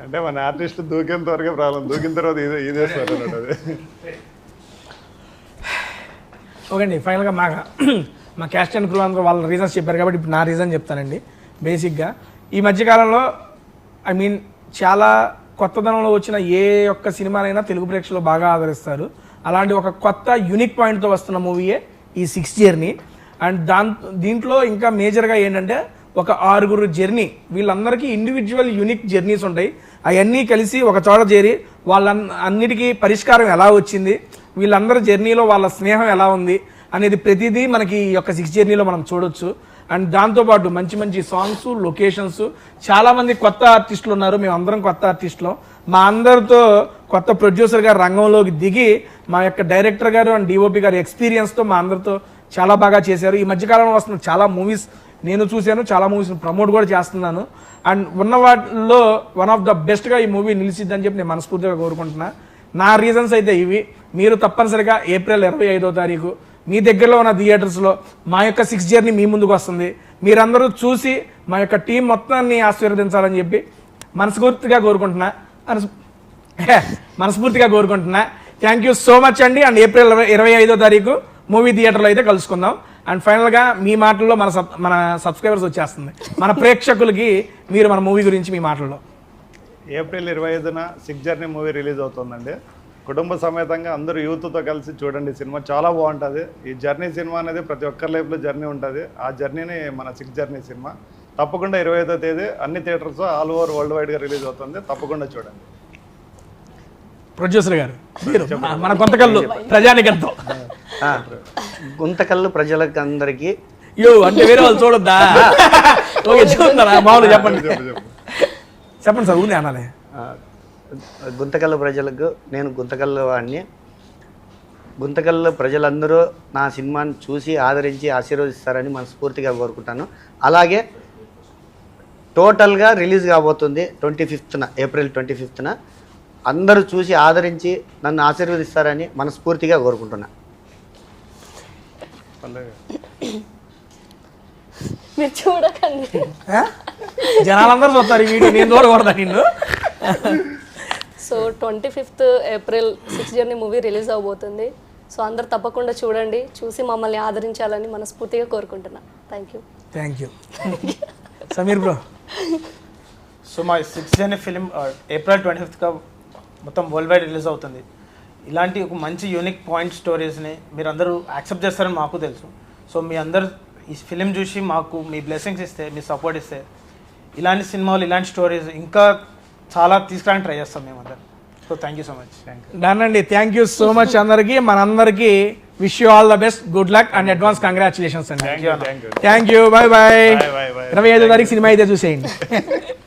అంటే మన ఆర్టిస్ట్ దూకేంత వరకే ప్రాబ్లం, దూకిన తర్వాత ఇదే సార్ అన్నది. ఓకే అండి, ఫైనల్గా మా క్యాస్ట్ అండ్ క్రూ అందరూ వాళ్ళ రీజన్స్ చెప్పారు కాబట్టి ఇప్పుడు నా రీజన్ చెప్తానండి. బేసిక్గా ఈ మధ్యకాలంలో చాలా కొత్తదనంలో వచ్చిన ఏ ఒక్క సినిమానైనా తెలుగు ప్రేక్షకులు బాగా ఆదరిస్తారు. అలాంటి ఒక కొత్త యూనిక్ పాయింట్తో వస్తున్న మూవీయే ఈ 6th journey. అండ్ దీంట్లో ఇంకా మేజర్గా ఏంటంటే ఒక 6 జర్నీ, వీళ్ళందరికీ ఇండివిజువల్ యూనిక్ జర్నీస్ ఉంటాయి. అవన్నీ కలిసి ఒక చోట చేరి అన్నిటికీ పరిష్కారం ఎలా వచ్చింది, వీళ్ళందరి జర్నీలో వాళ్ళ స్నేహం ఎలా ఉంది అనేది ప్రతిదీ మనకి ఈ యొక్క 6th journey మనం చూడొచ్చు. అండ్ దాంతోపాటు మంచి మంచి సాంగ్స్, లొకేషన్స్, చాలామంది కొత్త ఆర్టిస్టులు ఉన్నారు. మేము అందరం కొత్త ఆర్టిస్టులు. మా అందరితో కొత్త ప్రొడ్యూసర్ గారు రంగంలోకి దిగి మా యొక్క డైరెక్టర్ గారు అండ్ డిఓపి గారి ఎక్స్పీరియన్స్తో మా అందరితో చాలా బాగా చేశారు. ఈ మధ్యకాలంలో వస్తున్న చాలా మూవీస్ నేను చూశాను, చాలా మూవీస్ ప్రమోట్ కూడా చేస్తున్నాను. అండ్ ఉన్న వాటిల్లో వన్ ఆఫ్ ద బెస్ట్గా ఈ మూవీ నిలిచిద్దని చెప్పి నేను మనస్ఫూర్తిగా కోరుకుంటున్నా. నా రీజన్స్ అయితే ఇవి. మీరు తప్పనిసరిగా April 25వ తారీఖు మీ దగ్గరలో ఉన్న థియేటర్స్లో మా యొక్క 6th journey మీ ముందుకు వస్తుంది. మీరందరూ చూసి మా యొక్క టీం మొత్తాన్ని ఆశీర్వదించాలని చెప్పి మనస్ఫూర్తిగా కోరుకుంటున్నా. థ్యాంక్ యూ సో మచ్ అండి. అండ్ April 25వ తారీఖు మూవీ థియేటర్లో అయితే కలుసుకుందాం. అండ్ ఫైనల్గా మీ మాటల్లో మన సబ్స్క్రైబర్స్ వచ్చేస్తుంది, మన ప్రేక్షకులకి మీరు మన మూవీ గురించి మీ మాటల్లో. April 25న 6th journey movie release అవుతుందండి. కుటుంబ సమేతంగా అందరూ యూత్తో కలిసి చూడండి. సినిమా చాలా బాగుంటుంది. ఈ జర్నీ సినిమా అనేది ప్రతి ఒక్కరి లైఫ్లో జర్నీ ఉంటుంది. ఆ జర్నీని మన 6th journey సినిమా తప్పకుండా 25వ తేదీ అన్ని థియేటర్స్ ఆల్ ఓవర్ వరల్డ్ వైడ్గా రిలీజ్ అవుతుంది. తప్పకుండా చూడండి. ప్రొడ్యూసర్ గారు మన గుంతకల్లు ప్రజానికంతో గుంతకల్లు ప్రజలకు అందరికీ అంటే వేరే వాళ్ళు చూడొద్దా? ఓకే చూస్తున్నారా? మామూలు చెప్పండి సార్, ఊరిని అనాలి. గుంతకల్లు ప్రజలకు, నేను గుంతకల్లు వాడిని, గుంతకల్లు ప్రజలందరూ నా సినిమాని చూసి ఆదరించి ఆశీర్వదిస్తారని మనస్ఫూర్తిగా కోరుకుంటాను. అలాగే టోటల్గా రిలీజ్ కాబోతుంది 25న, April 25న. అందరూ చూసి ఆదరించి నన్ను ఆశీర్వదిస్తారని మనస్ఫూర్తిగా కోరుకుంటున్నా. మీరు చూడకండి, జనాలందరూ చూస్తారు ఈ వీడియో, నేను చూడకూడదా నిన్ను? So 25th April 6th journey movie release అవబోతుంది. సో అందరు తప్పకుండా చూడండి, చూసి మమ్మల్ని ఆదరించాలని మనస్ఫూర్తిగా కోరుకుంటున్నా. Thank you. Sameer bro. So మా 6th journey film April 25th మొత్తం వరల్డ్ వైడ్ రిలీజ్ అవుతుంది. ఇలాంటి ఒక మంచి యూనిక్ పాయింట్ స్టోరీస్ని మీరు అందరూ యాక్సెప్ట్ చేస్తారని మాకు తెలుసు. సో మీ అందరు ఈ ఫిలిం చూసి మాకు మీ బ్లెస్సింగ్స్ ఇస్తే, మీ సపోర్ట్ ఇస్తే ఇలాంటి సినిమాలు, ఇలాంటి స్టోరీస్ ఇంకా చాలా తీసుకురావడానికి ట్రై చేస్తాం మేమందరం. So thank you so much. Done అండి. థ్యాంక్ యూ సో మచ్ అందరికీ. మనందరికీ wish you all the best, good luck and advance congratulations అండి. Thank you. Thank you. Bye bye. Bye, bye, bye. 25వ తారీఖు సినిమా అయితే చూసేయండి.